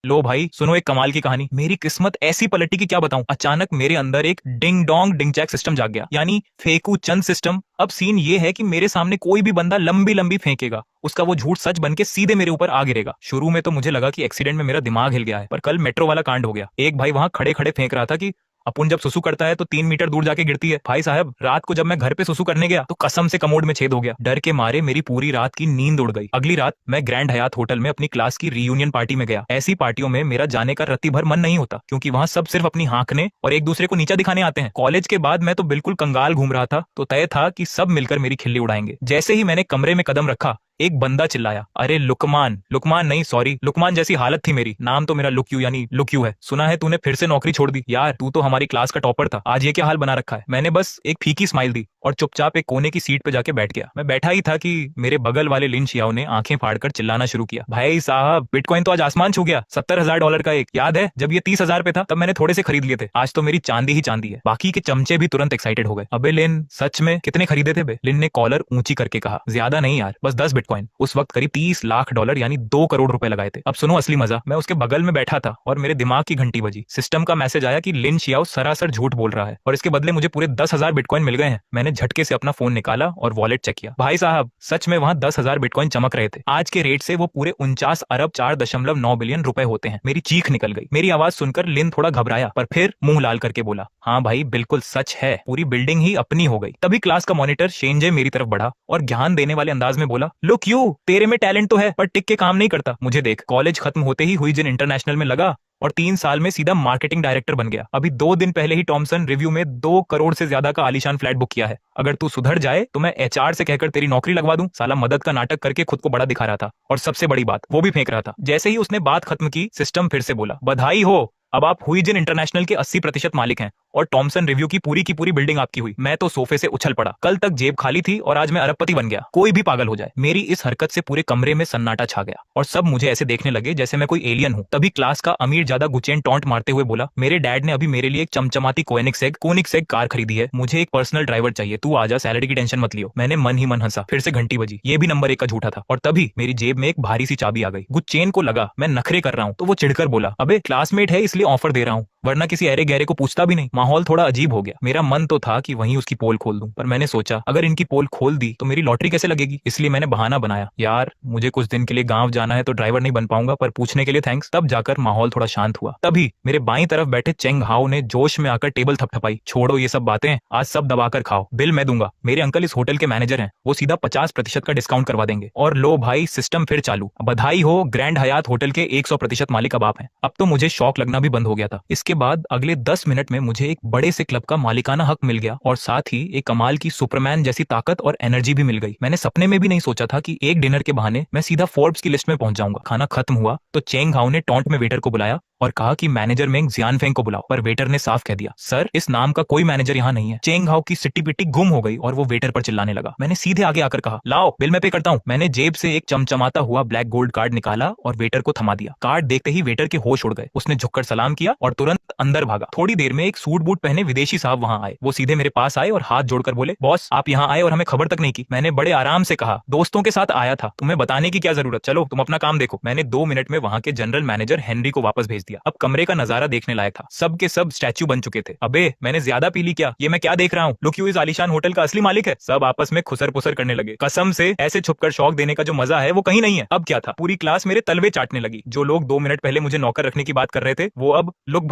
लो भाई सुनो एक कमाल की कहानी। मेरी किस्मत ऐसी पलटी कि क्या बताऊं। अचानक मेरे अंदर एक ding dong ding jack system जाग गया, यानी फेंकू चंद सिस्टम। अब सीन ये है कि मेरे सामने कोई भी बंदा लंबी लंबी फेंकेगा, उसका वो झूठ सच बन के सीधे मेरे ऊपर आ गिरेगा। शुरू में तो मुझे लगा कि एक्सीडेंट में मेरा दिमाग हिल गया है, पर कल मेट्रो वाला कांड हो गया। एक भाई वहां खड़े खड़े फेंक रहा था कि अपुन जब सुसु करता है तो 3 मीटर दूर जाके गिरती है। भाई साहब, रात को जब मैं घर पे सुसु करने गया तो कसम से कमोड में छेद हो गया। डर के मारे मेरी पूरी रात की नींद उड़ गई। अगली रात मैं ग्रैंड हयात होटल में अपनी क्लास की रीयूनियन पार्टी में गया। ऐसी पार्टियों में मेरा जाने का रत्ती भर मन नहीं होता, क्योंकि वहां सब सिर्फ अपनी हाँकने और एक दूसरे को नीचा दिखाने आते हैं। कॉलेज के बाद मैं तो बिल्कुल कंगाल घूम रहा था, तो तय था कि सब मिलकर मेरी खिल्ली उड़ाएंगे। जैसे ही मैंने कमरे में कदम रखा, एक बंदा चिल्लाया, अरे लुकमान। लुकमान नहीं, सॉरी, लुकमान जैसी हालत थी मेरी। नाम तो मेरा लुक यू यानी लुक यू है। सुना है तूने फिर से नौकरी छोड़ दी। यार तू तो हमारी क्लास का टॉपर था, आज ये क्या हाल बना रखा है। मैंने बस एक फीकी स्माइल दी और चुपचाप एक कोने की सीट पे जाके बैठ गया। मैं बैठा ही था कि मेरे बगल वाले लिन शियाओ ने आंखें फाड़कर चिल्लाना शुरू किया, भाई साहब बिटकॉइन तो आज आसमान छू गया। $70,000 का एक। याद है जब ये 30,000 पे था तब मैंने थोड़े से खरीद लिए थे। आज तो मेरी चांदी ही चांदी है। बाकी के चमचे भी तुरंत एक्साइटेड हो गए। अबे लिन, सच में कितने खरीदे थे बे। लिन ने कॉलर ऊंची करके कहा, ज्यादा नहीं यार, बस 10 बिटकॉइन। उस वक्त करीब $30 लाख यानी 2 करोड़ रुपए लगाए थे। अब सुनो असली मजा। मैं उसके बगल में बैठा था और मेरे दिमाग की घंटी बजी। सिस्टम का मैसेज आया कि लिन शियाओ सरासर झूठ बोल रहा है और इसके बदले मुझे पूरे 10,000 बिटकॉइन मिल गए हैं। मैंने झटके से अपना फोन निकाला और वॉलेट चेक किया। भाई साहब, सच में वहां 10,000 बिटकॉइन चमक रहे थे। आज के रेट से वो पूरे 49 अरब 4.9 बिलियन रुपए होते हैं। मेरी चीख निकल गई। मेरी आवाज सुनकर लिन थोड़ा घबराया, पर फिर मुंह लाल करके बोला, हाँ भाई बिल्कुल सच है, पूरी बिल्डिंग ही अपनी हो गई। तभी क्लास का मॉनिटर शेंजे मेरी तरफ बढ़ा और ज्ञान देने वाले अंदाज में बोला, लुक यू, तेरे में टैलेंट तो है पर टिक के काम नहीं करता। मुझे देख, कॉलेज खत्म होते ही हुई जिन इंटरनेशनल में लगा और 3 साल में सीधा मार्केटिंग डायरेक्टर बन गया। अभी 2 दिन पहले ही टॉमसन रिव्यू में 2 करोड़ से ज्यादा का आलीशान फ्लैट बुक किया है। अगर तू सुधर जाए तो मैं एचआर से कहकर तेरी नौकरी लगवा दूं। साला मदद का नाटक करके खुद को बड़ा दिखा रहा था और सबसे बड़ी बात, वो भी फेंक रहा था। जैसे ही उसने बात खत्म की, सिस्टम फिर से बोला, बधाई हो, अब आप हुईजिन इंटरनेशनल के 80% मालिक हैं और टॉमसन रिव्यू की पूरी बिल्डिंग आपकी हुई। मैं तो सोफे से उछल पड़ा। कल तक जेब खाली थी और आज मैं अरबपति बन गया। कोई भी पागल हो जाए। मेरी इस हरकत से पूरे कमरे में सन्नाटा छा गया और सब मुझे ऐसे देखने लगे जैसे मैं कोई एलियन हूं। तभी क्लास का अमीर ज्यादा गुचेन टॉन्ट मारते हुए बोला, मेरे डैड ने अभी मेरे लिए एक चमचमाती कोनिक्सेग कार खरीदी है। मुझे एक पर्सनल ड्राइवर चाहिए। तू आजा, सैलरी की टेंशन मत लियो। मैंने मन ही मन हंसा। फिर से घंटी बजी। ये भी नंबर 1 का झूठा था। और तभी मेरी जेब में एक भारी सी चाबी आ गई। गुचेन को लगा मैं नखरे कर रहा हूं, तो वो चिढ़कर बोला, अबे क्लासमेट है इसलिए ऑफर दे रहा हूं, वरना किसी अरे गहरे को पूछता भी नहीं। माहौल थोड़ा अजीब हो गया। मेरा मन तो था कि वहीं उसकी पोल खोल दूं, पर मैंने सोचा अगर इनकी पोल खोल दी तो मेरी लॉटरी कैसे लगेगी। इसलिए मैंने बहाना बनाया, यार मुझे कुछ दिन के लिए गांव जाना है तो ड्राइवर नहीं बन पाऊंगा, पर पूछने के लिए थैंक्स। तब जाकर माहौल थोड़ा शांत हुआ। तभी मेरे बाईं तरफ बैठे चेंग हाओ ने जोश में आकर टेबल थपथपाई, छोड़ो ये सब बातें, आज सब दबाकर खाओ, बिल मैं दूंगा। मेरे अंकल इस होटल के मैनेजर हैं, वो सीधा 50% का डिस्काउंट करवा देंगे। और लो भाई, सिस्टम फिर चालू। बधाई हो, ग्रैंड हयात होटल के 100% मालिक अब आप हैं। अब तो मुझे शौक लगना भी बंद हो गया था। इसके बाद अगले 10 मिनट में मुझे एक बड़े से क्लब का मालिकाना हक मिल गया और साथ ही एक कमाल की सुपरमैन जैसी ताकत और एनर्जी भी मिल गई। मैंने सपने में भी नहीं सोचा था कि एक डिनर के बहाने मैं सीधा फोर्ब्स की लिस्ट में पहुंच जाऊंगा। खाना खत्म हुआ तो चेंग हाउ ने टॉन्ट में वेटर को बुलाया और कहा कि मैनेजर मेंग जियानफेंग को बुलाओ, पर वेटर ने साफ कह दिया, सर इस नाम का कोई मैनेजर यहाँ नहीं है। चेंग हाउ की सिट्टी पिट्टी गुम हो गई और वो वेटर पर चिल्लाने लगा। मैंने सीधे आगे आकर कहा, लाओ बिल मैं पे करता हूँ। मैंने जेब से एक चमचमाता हुआ ब्लैक गोल्ड कार्ड निकाला और वेटर को थमा दिया। कार्ड देखते ही वेटर के होश उड़ गए। उसने झुककर सलाम किया और तुरंत अंदर भागा। थोड़ी देर में एक सूट बूट पहने विदेशी साहब वहां आए। वो सीधे मेरे पास आए और हाथ जोड़कर बोले, बॉस आप यहाँ आए और हमें खबर तक नहीं की। मैंने बड़े आराम से कहा, दोस्तों के साथ आया था, तुम्हें बताने की क्या जरूरत, चलो तुम अपना काम देखो। मैंने 2 मिनट में वहां के जनरल मैनेजर हेनरी को वापस भेज दिया। अब कमरे का नजारा देखने लायक था। सब के सब स्टैच्यू बन चुके थे। अबे मैंने ज्यादा पी ली क्या, ये मैं क्या देख रहा हूँ। लुक यू इस आलीशान होटल का असली मालिक है। सब आपस में खुसर पुसर करने लगे। कसम से ऐसे छुपकर शौक देने का जो मजा है वो कहीं नहीं है। अब क्या था, पूरी क्लास मेरे तलवे चाटने लगी। जो लोग 2 मिनट पहले मुझे नौकर रखने की बात कर रहे थे, वो अब लुक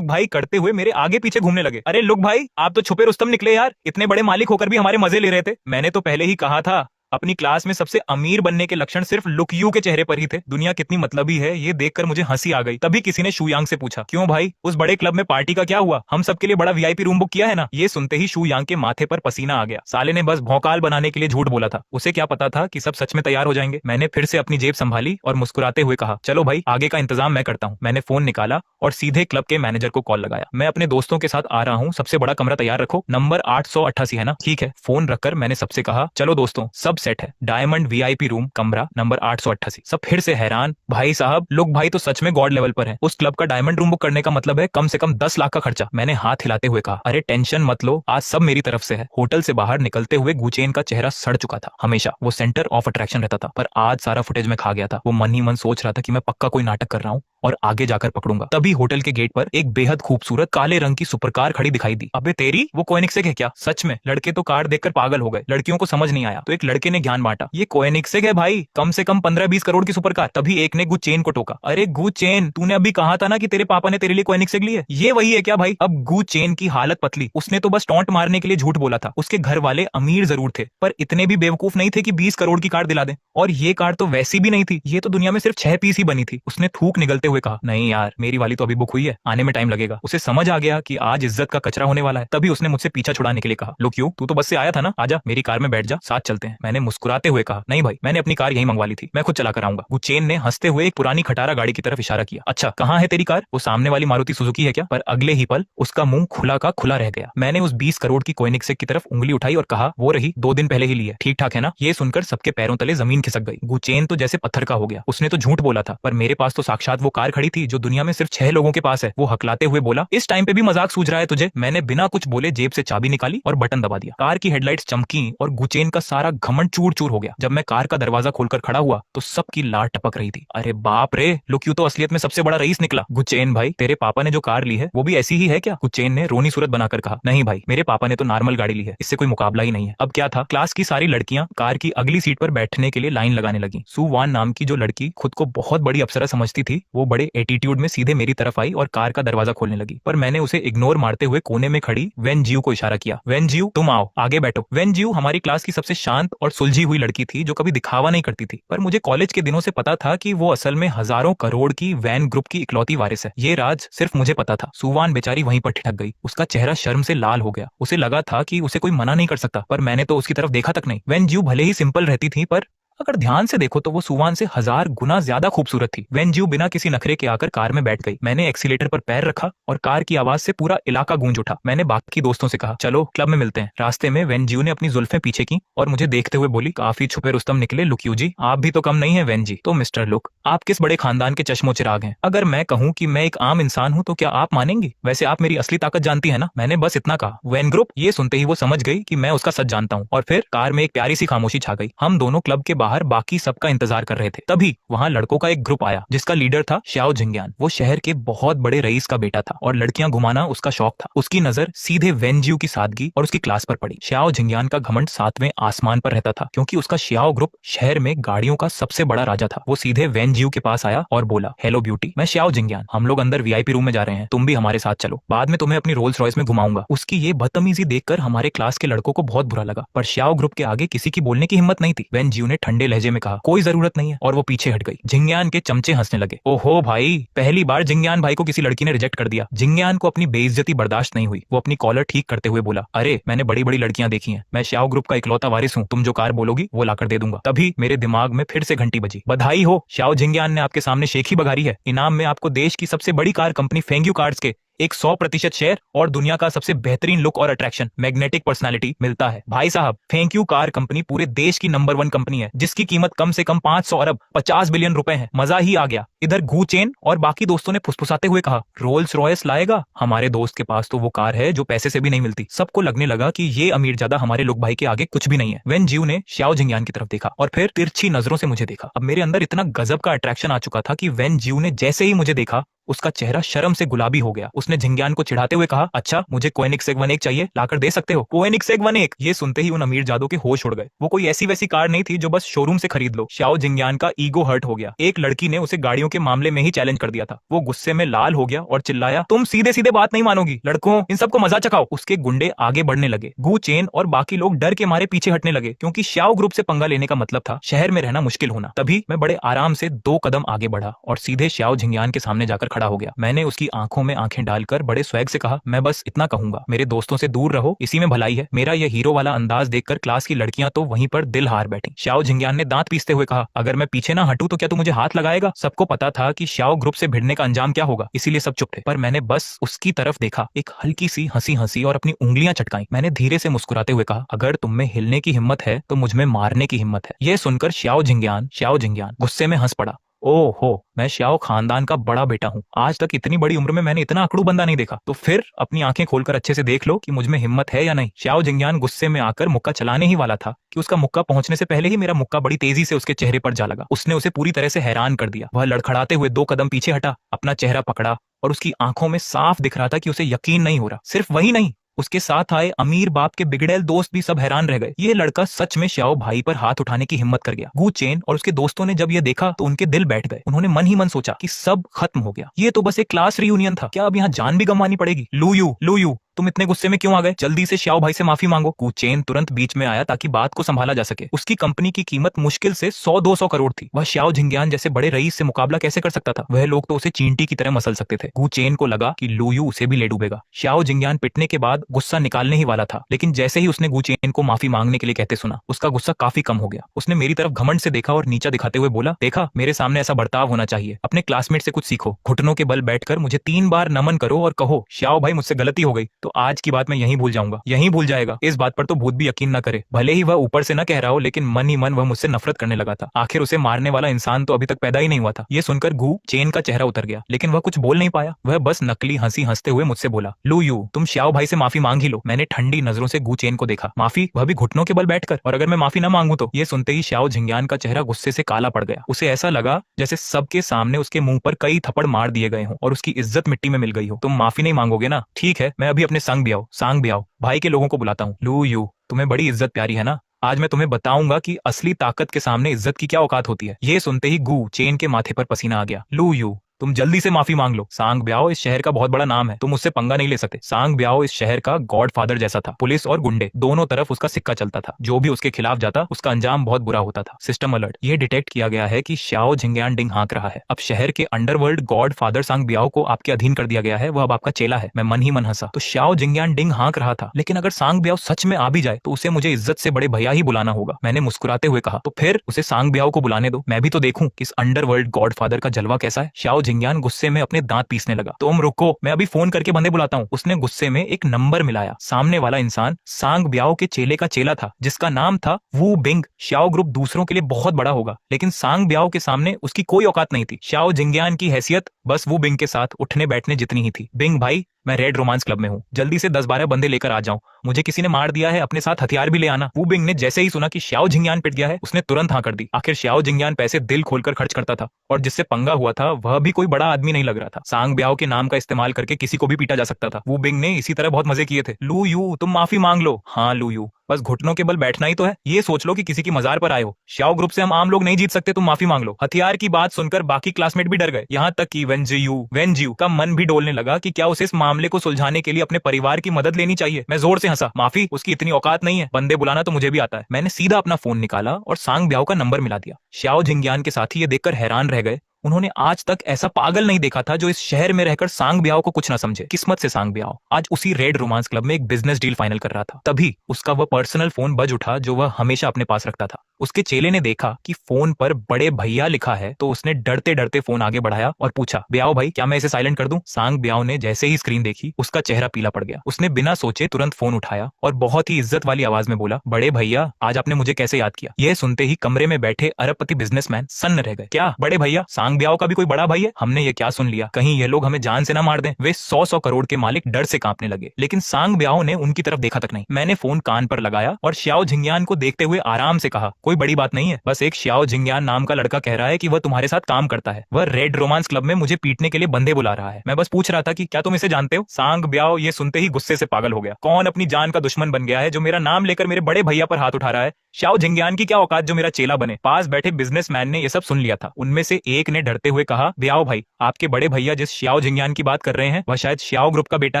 भाई करते हुए मेरे आगे पीछे घूमने लगे। अरे लुक भाई, आप तो छुपे रुस्तम निकले यार, इतने बड़े मालिक होकर भी हमारे मजे ले रहे थे। मैंने तो पहले ही कहा था, अपनी क्लास में सबसे अमीर बनने के लक्षण सिर्फ लुक यू के चेहरे पर ही थे। दुनिया कितनी मतलबी है ये देखकर मुझे हंसी आ गई। तभी किसी ने शू यांग से पूछा, क्यों भाई उस बड़े क्लब में पार्टी का क्या हुआ, हम सबके लिए बड़ा वीआईपी रूम बुक किया है ना। ये सुनते ही शू यांग के माथे पर पसीना आ गया। साले ने बस भौकाल बनाने के लिए झूठ बोला था। उसे क्या पता था कि सब सच में तैयार हो जाएंगे। मैंने फिर से अपनी जेब संभाली और मुस्कुराते हुए कहा, चलो भाई आगे का इंतजाम मैं करता हूँ। मैंने फोन निकाला और सीधे क्लब के मैनेजर को कॉल लगाया, मैं अपने दोस्तों के साथ आ रहा हूँ, सबसे बड़ा कमरा तैयार रखो, नंबर 888 है ना। ठीक है। फोन रखकर मैंने सबसे कहा, चलो दोस्तों सब सेट है, डायमंड वीआईपी रूम कमरा नंबर 888। सब फिर से हैरान, भाई साहब लुक भाई तो सच में गॉड लेवल पर है। उस क्लब का डायमंड रूम बुक करने का मतलब है कम से कम 10 लाख का खर्चा। मैंने हाथ हिलाते हुए कहा, अरे टेंशन मत लो, आज सब मेरी तरफ से है। होटल से बाहर निकलते हुए गुचेन का चेहरा सड़ चुका था। हमेशा वो सेंटर ऑफ अट्रैक्शन रहता था, पर आज सारा फुटेज में खा गया था। वो मन ही मन सोच रहा था कि मैं पक्का कोई नाटक कर रहा हूँ और आगे जाकर पकड़ूंगा। तभी होटल के गेट पर एक बेहद खूबसूरत काले रंग की सुपर कार खड़ी दिखाई दी। अबे तेरी, वो कोएनिग्सेग है क्या? सच में लड़के तो कार देखकर पागल हो गए, लड़कियों को समझ नहीं आया। तो एक लड़के ने ज्ञान बांटा, ये कोएनिग्सेग है भाई, कम से कम 15-20 करोड़ की सुपर कार। तभी एक ने गु चेन को टोका, अरे गु चेन, तूने अभी कहा था ना कि तेरे पापा ने तेरे लिए कोएनिग्सेग ली है, ये वही है क्या भाई? अब गु चेन की हालत पतली, उसने तो बस टॉन्ट मारने के लिए झूठ बोला था। उसके घर वाले अमीर जरूर थे, पर इतने भी बेवकूफ नहीं थे कि 20 करोड़ की कार दिला दें। और ये कार तो वैसी भी नहीं थी, ये तो दुनिया में सिर्फ 6 पीस ही बनी थी। उसने थूक निगलते हुए कहा, नहीं यार, मेरी वाली तो अभी बुक हुई है, आने में टाइम लगेगा। उसे समझ आ गया कि आज इज्जत का कचरा होने वाला है। तभी उसने मुझसे पीछा छुड़ाने के लिए कहा, लो क्यों, तू तो बस से आया था ना, आजा मेरी कार में बैठ जा, साथ चलते हैं। मैंने मुस्कुराते हुए कहा, नहीं भाई, मैंने अपनी कार यही मंगवा ली थी, मैं खुद चला कर आऊंगा। वो चेन ने हंसते हुए एक पुरानी खटारा गाड़ी की तरफ इशारा किया, अच्छा कहाँ है तेरी कार? वो सामने वाली मारुति सुजुकी है क्या? पर अगले ही पल उसका मुंह खुला का खुला रह गया। मैंने उस 20 करोड़ की कोएनिग्सेग की तरफ उंगली उठाई और कहा, वो रही, 2 दिन पहले ही ली है, ठीक ठाक है ना? ये सुनकर सबके पैरों तले जमीन खिसक गई। गुचेन तो जैसे पत्थर का हो गया, उसने तो झूठ बोला था, पर मेरे पास तो साक्षात वो कार खड़ी थी जो दुनिया में सिर्फ 6 लोगों के पास है। वो हकलाते हुए बोला, इस टाइम पे भी मजाक सूझ रहा है तुझे? मैंने बिना कुछ बोले जेब से चाबी निकाली और बटन दबा दिया। कार की हेडलाइट्स चमकी और गुचेन का सारा घमंड चूर चूर हो गया। जब मैं कार का दरवाजा खोलकर खड़ा हुआ तो सबकी लार टपक रही थी। अरे बाप रे, लुक्यू तो असलियत में सबसे बड़ा रईस निकला। गुचेन भाई, तेरे पापा ने जो कार ली है वो भी ऐसी ही है क्या? गुचेन ने रोनी सूरत बनाकर कहा, नहीं भाई, मेरे पापा ने तो नॉर्मल गाड़ी ली है, इससे कोई मुकाबला ही नहीं है। अब क्या था, क्लास की सारी लड़कियां कार की अगली सीट पर बैठने के लिए लाइन लगाने लगी। सुवान नाम की जो लड़की खुद को बहुत बड़ी अप्सरा समझती थी, वो बड़े एटीट्यूड में सीधे मेरी तरफ आई और कार का दरवाजा खोलने लगी। पर मैंने उसे इग्नोर मारते हुए कोने में खड़ी वेन जियो को इशारा किया, वेन जियो तुम आओ, आगे बैठो। वेन जियो हमारी क्लास की सबसे शांत और सुलझी हुई लड़की थी जो कभी दिखावा नहीं करती थी, पर मुझे कॉलेज के दिनों से पता था कि वो असल में हजारों करोड़ की वैन ग्रुप की इकलौती वारिस है। ये राज सिर्फ मुझे पता था। सुवान बेचारी वहीं पर ठिठक गई, उसका चेहरा शर्म से लाल हो गया। उसे लगा था कि उसे कोई मना नहीं कर सकता, पर मैंने तो उसकी तरफ देखा तक नहीं। वेन जियो भले ही सिंपल रहती थी, पर अगर ध्यान से देखो तो वो सुवान से 1000 गुना ज्यादा खूबसूरत थी। वेन जियो बिना किसी नखरे के आकर कार में बैठ गई। मैंने एक्सीलेटर पर पैर रखा और कार की आवाज से पूरा इलाका गूंज उठा। मैंने बाकी दोस्तों से कहा, चलो क्लब में मिलते हैं। रास्ते में वेन जियो ने अपनी जुल्फें पीछे की और मुझे देखते हुए बोली, काफी छुपे रुस्तम निकले लुक्यू जी, आप भी तो कम नहीं है वेन जी। तो मिस्टर लुक, आप किस बड़े खानदान के चश्मो चिराग हैं? अगर मैं कहूँ कि मैं एक आम इंसान हूँ तो क्या आप मानेंगी? वैसे आप मेरी असली ताकत जानती है ना? मैंने बस इतना कहा। वेन ग्रुप, ये सुनते ही वो समझ गई कि मैं उसका सच जानता हूँ, और फिर कार में एक प्यारी सी खामोशी छा गई। हम दोनों क्लब के बाहर बाकी सबका इंतजार कर रहे थे। तभी वहां लड़कों का एक ग्रुप आया जिसका लीडर था श्याओ जिंग्यान। वो शहर के बहुत बड़े रईस का बेटा था और लड़कियां घुमाना उसका शौक था। उसकी नजर सीधे वेन जियो की सादगी और उसकी क्लास पर पड़ी। श्याओ जिंग्यान का घमंड 7वें आसमान पर रहता था, क्योंकि उसका श्याओ ग्रुप शहर में गाड़ियों का सबसे बड़ा राजा था। वो सीधे वेन जियो के पास आया और बोला, हेलो ब्यूटी, मैं श्याओ जिंग्यान, हम लोग अंदर वीआईपी रूम में जा रहे हैं, तुम भी हमारे साथ चलो, बाद में तुम्हें अपनी रोल्स रॉयस में घुमाऊंगा। उसकी ये बदतमीजी देखकर हमारे क्लास के लड़कों को बहुत बुरा लगा, पर श्याओ ग्रुप के आगे किसी की बोलने की हिम्मत नहीं थी। वेन जियो ने ठंडे लहजे में कहा, कोई जरूरत नहीं है, और वो पीछे हट गई। जिंग्यान के चमचे हंसने लगे। ओहो भाई, पहली बार जिंग्यान भाई को किसी लड़की ने रिजेक्ट कर दिया। जिंग्यान को अपनी बेइज्जती बर्दाश्त नहीं हुई। वो अपनी कॉलर ठीक करते हुए बोला, अरे मैंने बड़ी बड़ी लड़कियां देखी हैं, मैं श्याओ ग्रुप का इकलौता वारिस हूँ, तुम जो कार बोलोगी वो लाकर दे दूंगा। तभी मेरे दिमाग में फिर से घंटी बजी। बधाई हो, श्याओ जिंग्यान ने आपके सामने शेखी बघारी है। इनाम में आपको देश की सबसे बड़ी कार कंपनी फेंग्यू कार्ड्स के एक 100% शेयर और दुनिया का सबसे बेहतरीन लुक और अट्रैक्शन, मैग्नेटिक पर्सनालिटी मिलता है। भाई साहब, थैंक यू कार कंपनी पूरे देश की नंबर 1 कंपनी है, जिसकी कीमत कम से कम 500 अरब 50 बिलियन रुपए है। मजा ही आ गया। इधर गू चेन और बाकी दोस्तों ने फुसफुसाते हुए कहा, रोल्स रॉयस लाएगा? हमारे दोस्त के पास तो वो कार है जो पैसे से भी नहीं मिलती। सबको लगने लगा कि ये अमीरजादा हमारे लुक भाई के आगे कुछ भी नहीं है। वेन जियो ने श्याओ जिंग्यान की तरफ देखा और फिर तिरछी नजरों से मुझे देखा। अब मेरे अंदर इतना गजब का अट्रैक्शन आ चुका था कि वेन जियो ने जैसे ही मुझे देखा, उसका चेहरा शर्म से गुलाबी हो गया। उसने जिंग्यान को चिढ़ाते हुए कहा, अच्छा मुझे कोएनिग्सेग 1.1 चाहिए, लाकर दे सकते हो? कोएनिग्सेग 1.1? ये सुनते ही उन अमीरजादों के होश उड़ गए। वो कोई ऐसी वैसी कार नहीं थी जो बस शोरूम से खरीद लो। श्याओ जिंग्यान का ईगो हर्ट हो गया। एक लड़की ने उसे गाड़ियों के मामले में ही चैलेंज कर दिया था। वो गुस्से में लाल हो गया और चिल्लाया, तुम सीधे सीधे बात नहीं मानोगी, लड़कों इन सबको मजा चखाओ। उसके गुंडे आगे बढ़ने लगे। गू चेन और बाकी लोग डर के मारे पीछे हटने लगे, क्योंकि श्याओ ग्रुप से पंगा लेने का मतलब था शहर में रहना मुश्किल होना। तभी मैं बड़े आराम से 2 कदम आगे बढ़ा और सीधे श्याओ जिंग्यान के सामने जाकर खड़ा हो गया। मैंने उसकी आंखों में आंखें डालकर बड़े स्वैग से कहा, मैं बस इतना कहूंगा, मेरे दोस्तों से दूर रहो, इसी में भलाई है। मेरा यह हीरो वाला अंदाज देखकर क्लास की लड़कियां तो वहीं पर दिल हार बैठी। श्याओ जिंग्यान ने दांत पीसते हुए कहा, अगर मैं पीछे ना हटूं तो क्या तू मुझे हाथ लगाएगा? सबको पता था कि श्याओ ग्रुप से भिड़ने का अंजाम क्या होगा, इसीलिए सब चुप थे। पर मैंने बस उसकी तरफ देखा, एक हल्की सी हंसी हंसी और अपनी उंगलियां चटकाई। मैंने धीरे से मुस्कुराते हुए कहा, अगर तुम में हिलने की हिम्मत है तो मुझ में मारने की हिम्मत है। यह सुनकर श्याओ जिंग्यान गुस्से में हंस पड़ा ओहो, मैं श्याओ खानदान का बड़ा बेटा हूँ। आज तक इतनी बड़ी उम्र में मैंने इतना अकड़ू बंदा नहीं देखा। तो फिर अपनी आंखें खोलकर अच्छे से देख लो कि मुझ में हिम्मत है या नहीं। श्याओ जिंगयान गुस्से में आकर मुक्का चलाने ही वाला था कि उसका मुक्का पहुंचने से पहले ही मेरा मुक्का बड़ी तेजी से उसके चेहरे पर जा लगा। उसने उसे पूरी तरह से हैरान कर दिया। वह लड़खड़ाते हुए 2 कदम पीछे हटा, अपना चेहरा पकड़ा और उसकी आंखों में साफ दिख रहा था कि उसे यकीन नहीं हो रहा। सिर्फ वही नहीं, उसके साथ आए अमीर बाप के बिगड़ैल दोस्त भी सब हैरान रह गए। ये लड़का सच में श्याओ भाई पर हाथ उठाने की हिम्मत कर गया। गु चेन और उसके दोस्तों ने जब ये देखा तो उनके दिल बैठ गए। उन्होंने मन ही मन सोचा कि सब खत्म हो गया, ये तो बस एक क्लास रियूनियन था, क्या अब यहाँ जान भी गंवानी पड़ेगी। लू यू, तुम इतने गुस्से में क्यों आ गए? जल्दी से श्याओ भाई से माफी मांगो। कु चेन तुरंत बीच में आया ताकि बात को संभाला जा सके। उसकी कंपनी की कीमत मुश्किल से 100-200 करोड़ थी। वह श्याओ झिंगयान जैसे बड़े रईस से मुकाबला कैसे कर सकता था? वह लोग तो उसे चींटी की तरह मसल सकते थे। कु चेन को लगा कि लूयू उसे भी ले डूबेगा। श्याओ झिंगयान पिटने के बाद गुस्सा निकालने ही वाला था, लेकिन जैसे ही उसने गु चेन को माफी मांगने के लिए कहते सुना, उसका गुस्सा काफी कम हो गया। उसने मेरी तरफ घमंड से देखा और नीचा दिखाते हुए बोला, देखा, मेरे सामने ऐसा बर्ताव होना चाहिए। अपने क्लासमेट से कुछ सीखो। घुटनों के बल बैठकर मुझे 3 बार नमन करो और कहो, श्याओ भाई मुझसे गलती हो गई। तो आज की बात मैं यहीं भूल जाऊंगा, यहीं भूल जाएगा। इस बात पर तो भूत भी यकीन न करे। भले ही वह ऊपर से न कह रहा हो, लेकिन मन ही मन वह मुझसे नफरत करने लगा था। आखिर उसे मारने वाला इंसान तो अभी तक पैदा ही नहीं हुआ था। ये सुनकर गु चेन का चेहरा उतर गया, लेकिन वह कुछ बोल नहीं पाया। वह बस नकली हंसी हंसते हुए मुझसे बोला, लू यू, तुम श्याओ भाई से माफी मांग ही लो। मैंने ठंडी नजरों से गु चेन को देखा। माफी? वह भी घुटनों के बल बैठकर? और अगर मैं माफी न मांगू तो? ये सुनते ही श्याओ झिंगयान का चेहरा गुस्से से काला पड़ गया। उसे ऐसा लगा जैसे सबके सामने उसके मुंह पर कई थप्पड़ मार दिए गए हों और उसकी इज्जत मिट्टी में मिल गई हो। तुम माफी नहीं मांगोगे ना? ठीक है, मैं अभी अपने सांग भी आओ भाई के लोगों को बुलाता हूँ। लू यू, तुम्हें बड़ी इज्जत प्यारी है ना? आज मैं तुम्हें बताऊंगा कि असली ताकत के सामने इज्जत की क्या औकात होती है। ये सुनते ही गु चेन के माथे पर पसीना आ गया। लू यू, तुम जल्दी से माफी मांग लो। सांग ब्याओ इस शहर का बहुत बड़ा नाम है, तुम उससे पंगा नहीं ले सकते। सांग ब्याओ इस शहर का गॉडफादर जैसा था। पुलिस और गुंडे दोनों तरफ उसका सिक्का चलता था। जो भी उसके खिलाफ जाता उसका अंजाम बहुत बुरा होता था। सिस्टम अलर्ट, ये डिटेक्ट किया गया है कि श्याओ झिंगयान डिंग हाँक रहा है। अब शहर के अंडरवर्ल्ड गॉडफादर सांग ब्याओ को आपके अधीन कर दिया गया है। वह अब आपका चेला है। मैं मन ही मन हंसा। तो श्याओ झिंगयान डिंग हाँक रहा था, लेकिन अगर सांग ब्याओ सच में आ भी जाए तो उसे मुझे इज्जत से बड़े भैया ही बुलाना होगा। मैंने मुस्कुराते हुए कहा, तो फिर उसे सांग ब्याओ को बुलाने दो, मैं भी तो देखूं कि इस अंडरवर्ल्ड गॉडफादर का जलवा कैसा है। श्याओ झिंगयान गुस्से में अपने दांत पीसने लगा। तुम रुको, मैं अभी फोन करके बंदे बुलाता हूँ। उसने गुस्से में एक नंबर मिलाया। सामने वाला इंसान सांग ब्याओ के चेले का चेला था, जिसका नाम था वू बिंग। श्याओ ग्रुप दूसरों के लिए बहुत बड़ा होगा, लेकिन सांग ब्याओ के सामने उसकी कोई औकात नहीं थी। श्याओ झिंगयान की हैसियत बस वू बिंग के साथ उठने बैठने जितनी ही थी। बिंग भाई, मैं रेड रोमांस क्लब में हूँ, जल्दी से 10-12 बंदे लेकर आ जाओ। मुझे किसी ने मार दिया है, अपने साथ हथियार भी ले आना। वू बिंग ने जैसे ही सुना कि श्याओ झिंगयान पिट गया है, उसने तुरंत हाँ कर दी। आखिर श्याओ झिंगयान पैसे दिल खोलकर खर्च करता था और जिससे पंगा हुआ था वह भी कोई बड़ा आदमी नहीं लग रहा था। सांग ब्याओ के नाम का इस्तेमाल करके किसी को भी पीटा जा सकता था। वू बिंग ने इसी तरह बहुत मजे किए थे। लू यू, तुम माफी मांग लो। हाँ लू यू, बस घुटनों के बल बैठना ही तो है। ये सोच लो कि किसी की मजार पर आए हो। श्याओ ग्रुप से हम आम लोग नहीं जीत सकते, तुम माफी मांग लो। हथियार की बात सुनकर बाकी क्लासमेट भी डर गए, यहाँ तक कि वेनजियू का मन भी डोलने लगा कि क्या उसे इस मामले को सुलझाने के लिए अपने परिवार की मदद लेनी चाहिए। मैं जोर से हंसा, माफी, उसकी इतनी औकात नहीं है, बंदे बुलाना तो मुझे भी आता है। मैंने सीधा अपना फोन निकाला और सांग ब्याओ का नंबर मिला दिया। श्याओ झिंगयान के साथी ये देखकर हैरान रह गए। उन्होंने आज तक ऐसा पागल नहीं देखा था जो इस शहर में रहकर सांग ब्याओ को कुछ ना समझे। किस्मत से सांग ब्याओ आज उसी रेड रोमांस क्लब में एक बिजनेस डील फाइनल कर रहा था। तभी उसका वह पर्सनल फोन बज उठा जो वह हमेशा अपने पास रखता था। उसके चेले ने देखा कि फोन पर बड़े भैया लिखा है, तो उसने डरते डरते फोन आगे बढ़ाया और पूछा, ब्याओ भाई, क्या मैं इसे साइलेंट कर दूं? सांग ब्याओ ने जैसे ही स्क्रीन देखी, उसका चेहरा पीला पड़ गया। उसने बिना सोचे तुरंत फोन उठाया और बहुत ही इज्जत वाली आवाज में बोला, बड़े भैया, आज आपने मुझे कैसे याद किया? यह सुनते ही कमरे में बैठे अरबपति बिजनेसमैन सन्न रह गए। क्या बड़े भैया? सांग ब्याओ का भी कोई बड़ा भाई है? हमने ये क्या सुन लिया? कहीं ये लोग हमें जान से ना मार दें। वे 100-100 करोड़ के मालिक डर से कांपने लगे, लेकिन सांग ब्याओ ने उनकी तरफ देखा तक नहीं। मैंने फोन कान पर लगाया और श्याओ झिंगयान को देखते हुए आराम से कहा, कोई बड़ी बात नहीं है, बस एक श्याओ झिंगयान नाम का लड़का कह रहा है कि वह तुम्हारे साथ काम करता है। वह रेड रोमांस क्लब में मुझे पीटने के लिए बंदे बुला रहा है। मैं बस पूछ रहा था कि क्या तुम इसे जानते हो? सांग ब्याओ ये सुनते ही गुस्से से पागल हो गया। कौन अपनी जान का दुश्मन बन गया है जो मेरा नाम लेकर मेरे बड़े भैया पर हाथ उठा रहा है? श्याओ झिंगयान की क्या औकात जो मेरा चेला बने? पास बैठे बिजनेसमैन ने यह सब सुन लिया था। उनमें से एक ने डरते हुए कहा, ब्याओ भाई, आपके बड़े भैया जिस श्याओ झिंगयान की बात कर रहे हैं वह शायद श्याओ ग्रुप का बेटा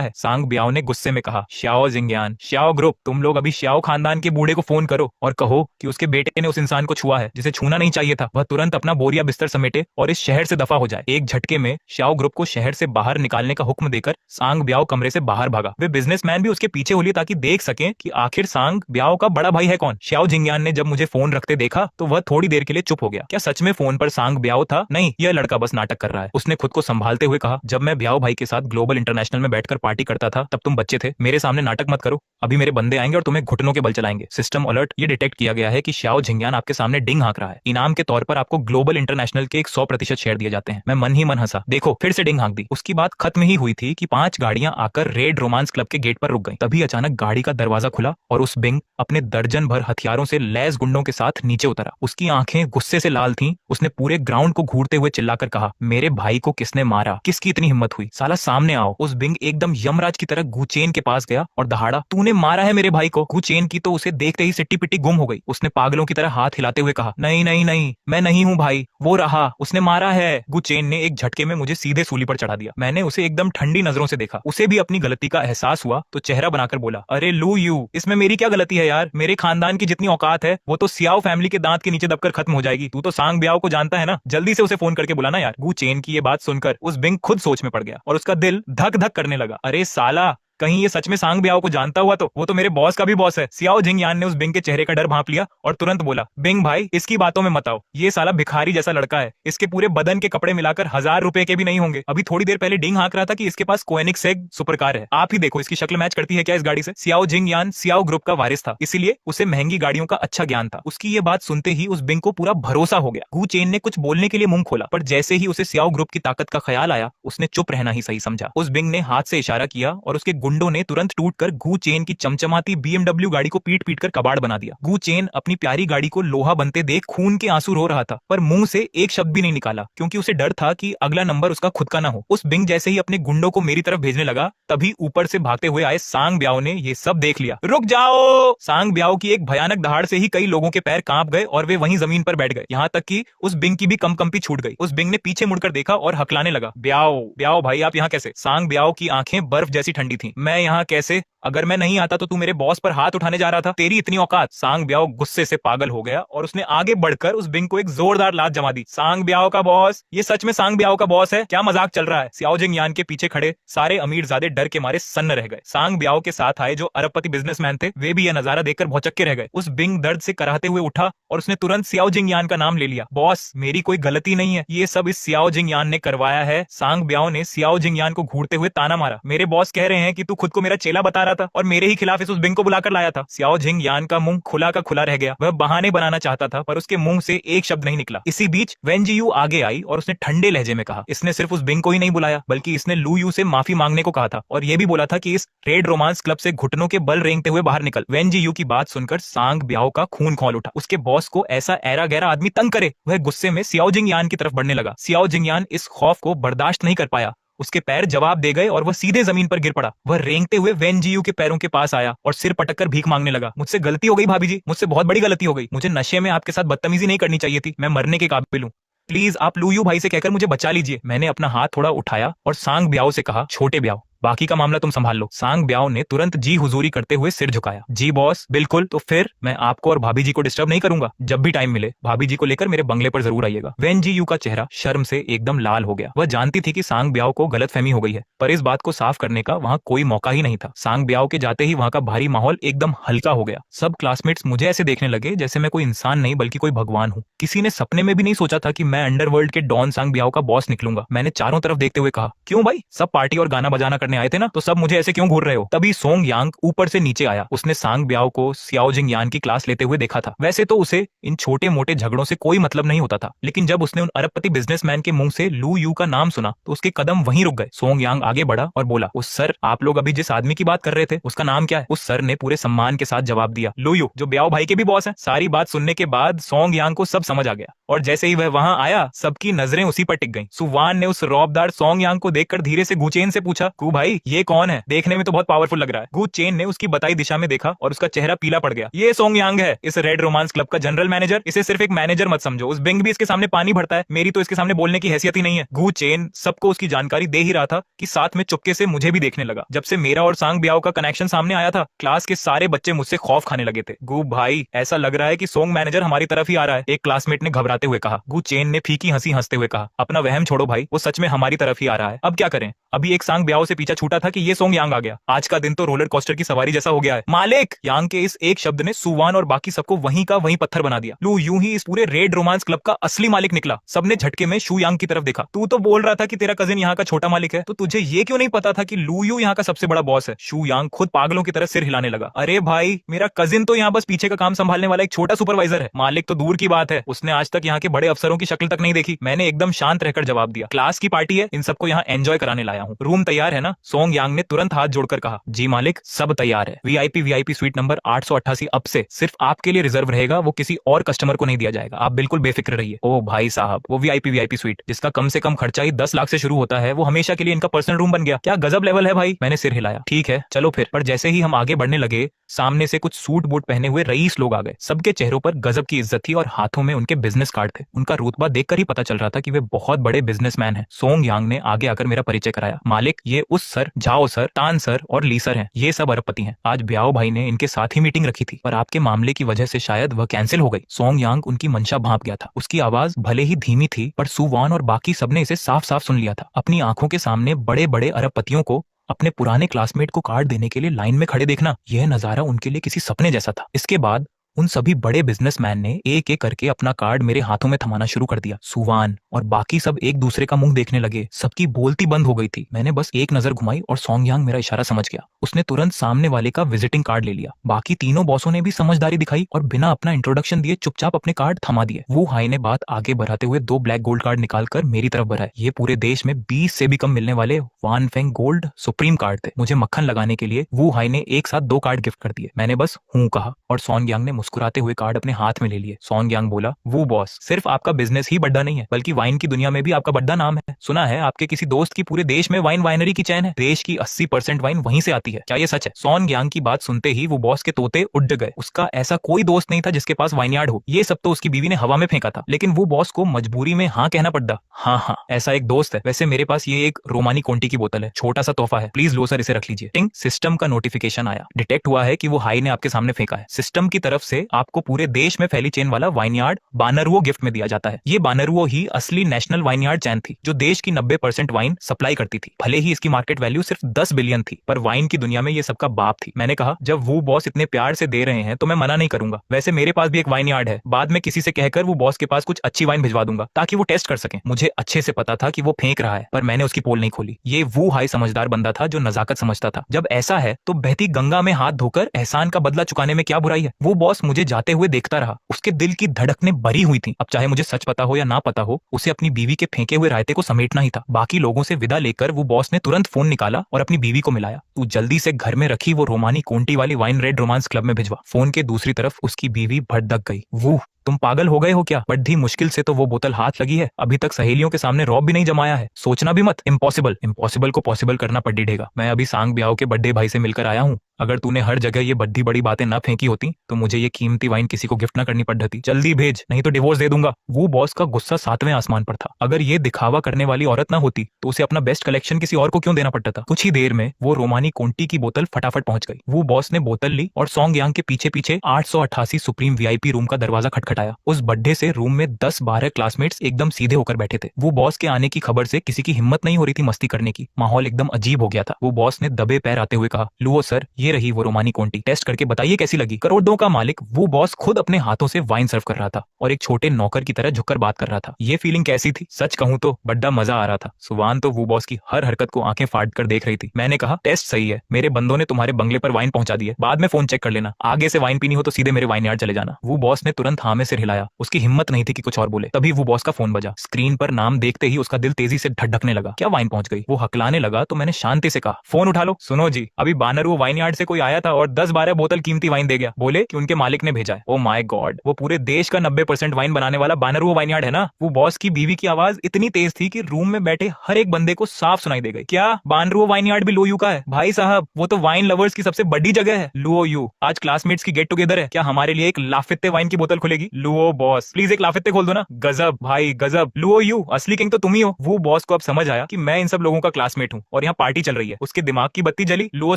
है। सांग ब्याओ ने गुस्से में कहा, श्याओ झिंगयान, श्याओ ग्रुप, तुम लोग अभी श्याओ खानदान के बूढ़े को फोन करो और कहो कि उसके बेटे ने उस इंसान को छुआ है जिसे छूना नहीं चाहिए था। वह तुरंत अपना बोरिया बिस्तर समेटे और इस शहर से दफा हो जाए। एक झटके में श्याओ ग्रुप को शहर से बाहर निकालने का हुक्म देकर सांग ब्याओ कमरे से बाहर भागा। वे बिजनेसमैन भी उसके पीछे हुए ताकि देख सकें कि आखिर सांग ब्याओ का बड़ा भाई है कौन। श्याओ जिंगयान ने जब मुझे फोन रखते देखा तो वह थोड़ी देर के लिए चुप हो गया। क्या सच में फोन पर सांग ब्याओ था? नहीं, यह लड़का बस नाटक कर रहा है। उसने खुद को संभालते हुए कहा, जब मैं ब्याओ भाई के साथ ग्लोबल इंटरनेशनल में बैठकर पार्टी करता था तब तुम बच्चे थे। मेरे सामने नाटक मत करो, अभी मेरे बंदे आएंगे और तुम्हें घुटनों के बल चलाएंगे। सिस्टम अलर्ट, ये डिटेक्ट किया गया है कि श्याओ झिंगयान आपके सामने डिंग हाँक रहा है। इनाम के तौर पर आपको ग्लोबल इंटरनेशनल के एक 100% शेयर दिए जाते हैं। मैं मन ही मन हंसा। देखो फिर से डिंग हाँक दी। उसकी बात खत्म ही हुई थी कि 5 गाड़ियां आकर रेड रोमांस क्लब के गेट पर रुक गई। तभी अचानक गाड़ी का दरवाजा खुला और उस बिंग अपने दर्जन भर हथियारों से लैस गुंडों के साथ नीचे उतरा। उसकी आंखें गुस्से से लाल थीं। उसने पूरे ग्राउंड को घूरते हुए चिल्लाकर कहा, मेरे भाई को किसने मारा? किसकी इतनी हिम्मत हुई? साला सामने आओ। उस बिंग एकदम यमराज की तरह गुचेन के पास गया और दहाड़ा, तूने मारा है मेरे भाई को। गुचेन की तो उसे देखते ही सिट्टी पिट्टी गुम हो गई। उसने पागलों की तरह हाथ हिलाते हुए कहा, नहीं नहीं नहीं, मैं नहीं हूं भाई, वो रहा, उसने मारा है। गुचेन ने एक झटके में मुझे सीधे सूली पर चढ़ा दिया। मैंने उसे एकदम ठंडी नजरों से देखा। उसे भी अपनी गलती का एहसास हुआ तो चेहरा बनाकर बोला, अरे लू यू, इसमें मेरी क्या गलती है यार? मेरे खानदान की जितनी औकात है वो तो सियाओ फैमिली के दांत के नीचे दबकर खत्म हो जाएगी। तू तो सांग ब्याओ को जानता है ना, जल्दी से उसे फोन करके बुलाना यार। गुचेन की ये बात सुनकर उस बिंग खुद सोच में पड़ गया और उसका दिल धक धक करने लगा। अरे साला, कहीं ये सच में सांग ब्याओ को जानता हुआ तो वो तो मेरे बॉस का भी बॉस है। सियाओ जिंगयान ने उस बिंग के चेहरे का डर भांप लिया और तुरंत बोला, बिंग भाई इसकी बातों में मत आओ, ये साला भिखारी जैसा लड़का है। इसके पूरे बदन के कपड़े मिलाकर 1000 रुपए के भी नहीं होंगे। अभी थोड़ी देर पहले डिंग हाँक रहा था कि इसके पास कोएनिगसेग सुपर कार है। आप ही देखो इसकी शक्ल मैच करती है क्या इस गाड़ी से? सियाओ जिंगयान सियाओ ग्रुप का वारिस था, इसीलिए उसे महंगी गाड़ियों का अच्छा ज्ञान था। उसकी ये बात सुनते ही उस बिंग को पूरा भरोसा हो गया। गु चेन ने कुछ बोलने के लिए मुंह खोला, पर जैसे ही उसे सियाओ ग्रुप की ताकत का ख्याल आया उसने चुप रहना ही सही समझा। उस बिंग ने हाथ से इशारा किया और उसके गुंडों ने तुरंत कर गु चेन की चमचमाती BMW गाड़ी को पीट पीट कर कबाड़ बना दिया। गु चेन अपनी प्यारी गाड़ी को लोहा बनते देख खून के आंसू रो रहा था, पर मुंह से एक शब्द भी नहीं निकाला, क्योंकि उसे डर था कि अगला नंबर उसका खुद का ना हो। उस बिंग जैसे ही अपने गुंडों को मेरी तरफ भेजने लगा, तभी ऊपर से भागते हुए आए सांग ब्याओ ने ये सब देख लिया। रुक जाओ! सांग ब्याओ की एक भयानक दहाड़ से ही कई लोगों के पैर कांप गए और वे वहीं जमीन पर बैठ गए। यहाँ तक कि उस बिंग की भी कंपी छूट गई। उस बिंग ने पीछे मुड़कर देखा और हकलाने लगा, ब्याओ ब्याओ भाई आप यहाँ कैसे? सांग ब्याओ की आंखें बर्फ जैसी ठंडी थी। मैं यहाँ कैसे? अगर मैं नहीं आता तो तू मेरे बॉस पर हाथ उठाने जा रहा था, तेरी इतनी औकात? सांग ब्याओ गुस्से से पागल हो गया और उसने आगे बढ़कर उस बिंग को एक जोरदार लात जमा दी। सांग ब्याओ का बॉस? ये सच में सांग ब्याओ का बॉस है? क्या मजाक चल रहा है? सियाओ जिंगयान के पीछे खड़े सारे अमीरजादे डर के मारे सन्न रह गए। सांग ब्याओ के साथ आए जो अरबपति बिजनेसमैन थे वे भी यह नजारा देखकर भौचक्के रह गए। उस बिंग दर्द से कराहते हुए उठा और उसने तुरंत सियाओ जिंगयान का नाम ले लिया। बॉस मेरी कोई गलती नहीं है, ये सब इस सियाओ जिंगयान ने करवाया है। सांग ब्याओ ने सियाओ जिंगयान को घूरते हुए ताना मारा, मेरे बॉस कह रहे हैं कि तू खुद को मेरा चेला बता रहा था और मेरे ही खिलाफ इस उस बिंग को बुलाकर लाया था। सियाओ जिंगयान का मुंह खुला का खुला रह गया। वह बहाने बनाना चाहता था पर उसके मुंह से एक शब्द नहीं निकला। इसी बीच वेन जी यू आगे आई और उसने ठंडे लहजे में कहा, इसने सिर्फ उस बिंग को ही नहीं बुलाया बल्कि इसने लू यू से माफी मांगने को कहा था और यह भी बोला था कि इस रेड रोमांस क्लब से घुटनों के बल रेंगते हुए बाहर निकल। वेन जी यू की बात सुनकर सांग ब्याओ का खून खौल उठा। उसके बॉस को ऐसा ऐरा गहरा आदमी तंग करे, वह गुस्से में सियाओ जिंगयान की तरफ बढ़ने लगा। सियाओ जिंगयान इस खौफ को बर्दाश्त नहीं कर पाया, उसके पैर जवाब दे गए और वह सीधे जमीन पर गिर पड़ा। वह रेंगते हुए वेन जी यू के पैरों के पास आया और सिर पटककर भीख मांगने लगा, मुझसे गलती हो गई भाभी जी, मुझसे बहुत बड़ी गलती हो गई। मुझे नशे में आपके साथ बदतमीजी नहीं करनी चाहिए थी, मैं मरने के काबिल हूँ। प्लीज आप लू यू भाई से कहकर मुझे बचा लीजिए। मैंने अपना हाथ थोड़ा उठाया और सांग ब्याओ से कहा, छोटे ब्याओ बाकी का मामला तुम संभाल लो। सांग ब्याओ ने तुरंत जी हुजूरी करते हुए सिर झुकाया। जी बॉस बिल्कुल, तो फिर मैं आपको और भाभी जी को डिस्टर्ब नहीं करूंगा। जब भी टाइम मिले भाभी जी को लेकर मेरे बंगले पर जरूर आइएगा। वेन जी यू का चेहरा शर्म से एकदम लाल हो गया। वह जानती थी कि सांग ब्याओ को गलतफहमी हो गई है, पर इस बात को साफ करने का वहाँ कोई मौका ही नहीं था। सांग ब्याओ के जाते ही वहाँ का भारी माहौल एकदम हल्का हो गया। सब क्लासमेट्स मुझे ऐसे देखने लगे जैसे मैं कोई इंसान नहीं बल्कि कोई भगवान हूँ। किसी ने सपने में भी नहीं सोचा था कि मैं अंडरवर्ल्ड के डॉन सांग ब्याओ का बॉस निकलूंगा। मैंने चारों तरफ देखते हुए कहा, क्यों भाई, सब पार्टी और गाना बजाना करने आए थे ना, तो सब मुझे ऐसे क्यों घूर रहे हो? तभी सोंग यांग ऊपर से नीचे आया। उसने सांग ब्याओ को सियाओ जिंगयान की क्लास लेते हुए देखा था। वैसे तो उसे इन छोटे मोटे झगड़ों से कोई मतलब नहीं होता था, लेकिन जब उसने उन अरबपति बिजनेसमैन के मुंह से लू यू का नाम सुना तो उसके कदम वहीं रुक गए। सोंग यांग आगे बढ़ा और बोला, उस सर, आप लोग अभी जिस आदमी की बात कर रहे थे उसका नाम क्या है? उस सर ने पूरे सम्मान के साथ जवाब दिया, लू यू, जो ब्याओ भाई के भी बॉस हैं। सारी बात सुनने के बाद सोंग यांग को सब समझ आ गया और जैसे ही वह वहां आया सबकी नजरें उसी पर टिक गईं। सुवान ने उस रौबदार सोंग यांग को देखकर धीरे से गुचेन से पूछा, कू भाई ये कौन है? देखने में तो बहुत पावरफुल लग रहा है। गु चेन ने उसकी बताई दिशा में देखा और उसका चेहरा पीला पड़ गया। ये सोंग यांग है, इस रेड रोमांस क्लब का जनरल मैनेजर। इसे सिर्फ एक मैनेजर मत समझो, उस बिंग भी इसके सामने पानी भरता है, मेरी तो इसके सामने बोलने की हैसियत ही नहीं है। गु चेन सबको उसकी जानकारी दे ही रहा था कि साथ में चुपके से मुझे भी देखने लगा। जब से मेरा और सांग ब्याओ का कनेक्शन सामने आया था, क्लास के सारे बच्चे मुझसे खौफ खाने लगे थे। गु भाई ऐसा लग रहा है कि सोंग मैनेजर हमारी तरफ ही आ रहा है, एक क्लासमेट ने घबराते हुए कहा। गु चेन ने फीकी हंसी हंसते हुए कहा, अपना वहम छोड़ो भाई, वो सच में हमारी तरफ ही आ रहा है। अब क्या करें? अभी एक सांग ब्याओ से पीछा छूटा था कि ये सोंग यांग आ गया। आज का दिन तो रोलर कोस्टर की सवारी जैसा हो गया है। मालिक! यांग के इस एक शब्द ने सुवान और बाकी सबको वहीं का वहीं पत्थर बना दिया। लू यूं ही इस पूरे रेड रोमांस क्लब का असली मालिक निकला। सबने झटके में शू यांग की तरफ देखा। तू तो बोल रहा था कि तेरा कजिन यहाँ का छोटा मालिक है, तो तुझे ये क्यों नहीं पता था कि लू यू यहाँ का सबसे बड़ा बॉस है? शू यांग खुद पागलों की तरह सिर हिलाने लगा। अरे भाई, मेरा कजिन तो यहाँ बस पीछे का काम संभालने वाला एक छोटा सुपरवाइजर है। मालिक तो दूर की बात है, उसने आज तक यहाँ के बड़े अफसरों की शक्ल तक नहीं देखी। मैंने एकदम शांत रहकर जवाब दिया, क्लास की पार्टी है, इन सबको यहाँ एंजॉय कराने लाया हूँ। रूम तैयार है ना? सोंग यांग ने तुरंत हाथ जोड़कर कहा। जी मालिक, सब तैयार है। वीआईपी स्वीट नंबर 888 अब से सिर्फ आपके लिए रिजर्व रहेगा, वो किसी और कस्टमर को नहीं दिया जाएगा। आप बिल्कुल बेफिक्र रहिए। ओ भाई साहब, वो वीआईपी स्वीट जिसका कम से कम खर्चा ही 10 लाख से शुरू होता है, वो हमेशा के लिए इनका पर्सनल रूम बन गया। क्या गजब लेवल है भाई। मैंने सिर हिलाया। ठीक है चलो फिर। पर जैसे ही हम आगे बढ़ने लगे, सामने से कुछ सूट बूट पहने हुए रईस लोग आ गए। सबके चेहरों पर गजब की इज्जत थी और हाथों में उनके बिजनेस कार्ड थे। उनका रुतबा देखकर ही पता चल रहा था कि वे बहुत बड़े बिजनेसमैन हैं। सोंग यांग ने आगे आकर मेरा परिचय कराया। मालिक, ये उस सर, जाओ सर, तान सर और ली सर हैं। ये सब अरबपति हैं। आज ब्याओ भाई ने इनके साथ ही मीटिंग रखी थी, पर आपके मामले की वजह से शायद वह कैंसिल हो गई। सोंग यांग उनकी मंशा भांप गया था। उसकी आवाज भले ही धीमी थी, पर सुवान और बाकी सबने इसे साफ साफ सुन लिया था। अपनी आंखों के सामने बड़े बड़े अरबपतियों को अपने पुराने क्लासमेट को कार्ड देने के लिए लाइन में खड़े देखना, यह नजारा उनके लिए किसी सपने जैसा था। इसके बाद उन सभी बड़े बिजनेसमैन ने एक एक करके अपना कार्ड मेरे हाथों में थमाना शुरू कर दिया। सुवान और बाकी सब एक दूसरे का मुंह देखने लगे। सबकी बोलती बंद हो गई थी। मैंने बस एक नजर घुमाई और सोंग यांग मेरा इशारा समझ गया। उसने तुरंत सामने वाले का विजिटिंग कार्ड ले लिया। बाकी तीनों बॉसों ने भी समझदारी दिखाई और बिना अपना इंट्रोडक्शन दिए चुपचाप अपने कार्ड थमा दिए। वो हाई ने बात आगे बढ़ाते हुए 2 ब्लैक गोल्ड कार्ड निकालकर मेरी तरफ बढ़ाए। ये पूरे देश में 20 से भी कम मिलने वाले वान फेंग गोल्ड सुप्रीम कार्ड थे। मुझे मक्खन लगाने के लिए वो हाई ने एक साथ 2 कार्ड गिफ्ट कर दिए। मैंने बस हूं कहा और सोंग यांग ने मुस्कुराते हुए कार्ड अपने हाथ में ले लिए। सोंग यांग बोला, वो बॉस, सिर्फ आपका बिजनेस ही बड़ा नहीं है, बल्कि वाइन की दुनिया में भी आपका बड़ा नाम है। सुना है आपके किसी दोस्त की पूरे देश में वाइनरी की चैन है। देश की 80% वाइन वहीं से आती है। क्या ये सच है? सोंग यांग की बात सुनते ही वो बॉस के तोते उड़ गए। उसका ऐसा कोई दोस्त नहीं था जिसके पास वाइनयार्ड हो। ये सब तो उसकी बीवी ने हवा में फेंका था, लेकिन वो बॉस को मजबूरी में हाँ कहना पड़ा। हाँ, ऐसा एक दोस्त है। वैसे मेरे पास ये एक रोमानी कोंटी की बोतल है, छोटा सा तोहफा है, प्लीज लो सर, इसे रख लीजिए। टिंग, सिस्टम का नोटिफिकेशन आया। डिटेक्ट हुआ है कि वो हाई ने आपके सामने फेंका है। सिस्टम की तरफ से आपको पूरे देश में फैली चेन वाला वाइनयार्ड बानरुओ गिफ्ट में दिया जाता है। ये बानरुओ ही असली नेशनल वाइनयार्ड चैन थी, जो देश की 90% वाइन सप्लाई करती थी। भले ही इसकी मार्केट वैल्यू सिर्फ 10 बिलियन थी, पर वाइन की दुनिया में ये सबका बाप थी। मैंने कहा, जब वो बॉस इतने प्यार से दे रहे हैं तो मैं मना नहीं करूंगा। वैसे मेरे पास भी एक वाइनयार्ड है, बाद में किसी से कहकर वो बॉस के पास कुछ अच्छी वाइन भिजवा दूंगा ताकि वो टेस्ट कर सके। मुझे अच्छे से पता था कि वो फेंक रहा है, पर मैंने उसकी पोल नहीं खोली। ये वो हाई समझदार बंदा था जो नजाकत समझता था। जब ऐसा है तो बहती गंगा में हाथ धोकर एहसान का बदला चुकाने में क्या बुराई है? वो बॉस मुझे जाते हुए देखता रहा। उसके दिल की धड़कनें भरी हुई थी। अब चाहे मुझे सच पता हो या ना पता हो, उसे अपनी बीवी के फेंके हुए रायते को समेटना ही था। बाकी लोगों से विदा लेकर वो बॉस ने तुरंत फोन निकाला और अपनी बीवी को मिलाया। तू जल्दी से घर में रखी वो रोमानी कोंटी वाली वाइन रेड रोमांस क्लब में भिजवा। फोन के दूसरी तरफ उसकी बीवी भड़क गई। वो, तुम पागल हो गए हो क्या? बड़ी मुश्किल से तो वो बोतल हाथ लगी है। अभी तक सहेलियों के सामने रौब भी नहीं जमाया है। सोचना भी मत। इम्पॉसिबल को पॉसिबल करना पड़ ढेगा। मैं अभी सांग ब्याओ के बड्डे भाई से मिलकर आया हूँ। अगर तूने हर जगह ये बड़ी बड़ी बातें ना फेंकी होती तो मुझे ये कीमती वाइन किसी को गिफ्ट ना करनी पड़ती। जल्दी भेज, नहीं तो डिवोर्स दे दूंगा। वो बॉस का गुस्सा 7वें आसमान पर था। अगर ये दिखावा करने वाली औरत ना होती तो उसे अपना बेस्ट कलेक्शन किसी और को क्यों देना पड़ता था? कुछ ही देर में वो रोमानी कोंटी की बोतल फटाफट पहुंच गई। वो बॉस ने बोतल ली और सोंग यांग के पीछे पीछे 888 सुप्रीम वीआईपी रूम का दरवाजा खटखटाया। उस बड्ढे से रूम में 10-12 क्लासमेट्स एकदम सीधे होकर बैठे थे। वो बॉस के आने की खबर से किसी की हिम्मत नहीं हो रही थी मस्ती करने की। माहौल एकदम अजीब हो गया था। वो बॉस ने दबे पैर आते हुए कहा, लुओ सर, ये रही वो रोमानी कोंटी, टेस्ट करके बताइए कैसी लगी। करोड़ों का मालिक वो बॉस खुद अपने हाथों से वाइन सर्व कर रहा था और एक छोटे नौकर की तरह झुककर बात कर रहा था। ये फीलिंग कैसी थी? सच कहूं तो बड़ा मजा आ रहा था। सुवान तो वो बॉस की हर हरकत को आंखें फाड़ कर देख रही थी। मैंने कहा, टेस्ट सही है, मेरे बंदों ने तुम्हारे बंगले पर वाइन पहुंचा दी है, बाद में फोन चेक कर लेना। आगे से वाइन पीनी हो तो सीधे मेरे वाइनयार्ड चले जाना। वो बॉस ने तुरंत हाँ में सिर हिलाया। उसकी हिम्मत नहीं थी कि कुछ और बोले। तभी वो बॉस का फोन बजा। स्क्रीन पर नाम देखते ही उसका दिल तेजी से धड़कने लगा। क्या वाइन पहुंच गई? वो हकलाने लगा तो मैंने शांति से कहा, फोन उठा लो। सुनो जी, अभी बानरुओ वाइनयार्ड से कोई आया था और 10-12 बोतल कीमती वाइन दे गया। बोले कि उनके मालिक ने भेजा है। ओ माय गॉड, वो पूरे देश का 90% वाइन बनाने वाला बानरुओ वाइनयार्ड है ना? वो बॉस की बीवी की आवाज इतनी तेज थी कि रूम में बैठे हर एक बंदे को साफ सुनाई दे गई। क्या बानरुओ वाइनयार्ड भी लोयू का है? भाई साहब, वो तो वाइन लवर्स की सबसे बड़ी जगह है। लुओ यू, आज क्लासमेट्स की गेट टुगेदर है, क्या हमारे लिए एक लाफित्ते वाइन की बोतल खुलेगी? लुओ बॉस, प्लीज एक लाफित्ते खोल दो ना। गजब भाई गजब, लुओ यू असली किंग तो तुम ही हो। वो बॉस को अब समझ आया कि मैं इन सब लोगों का क्लासमेट हूँ और यहाँ पार्टी चल रही है। उसके दिमाग की बत्ती जली। लुओ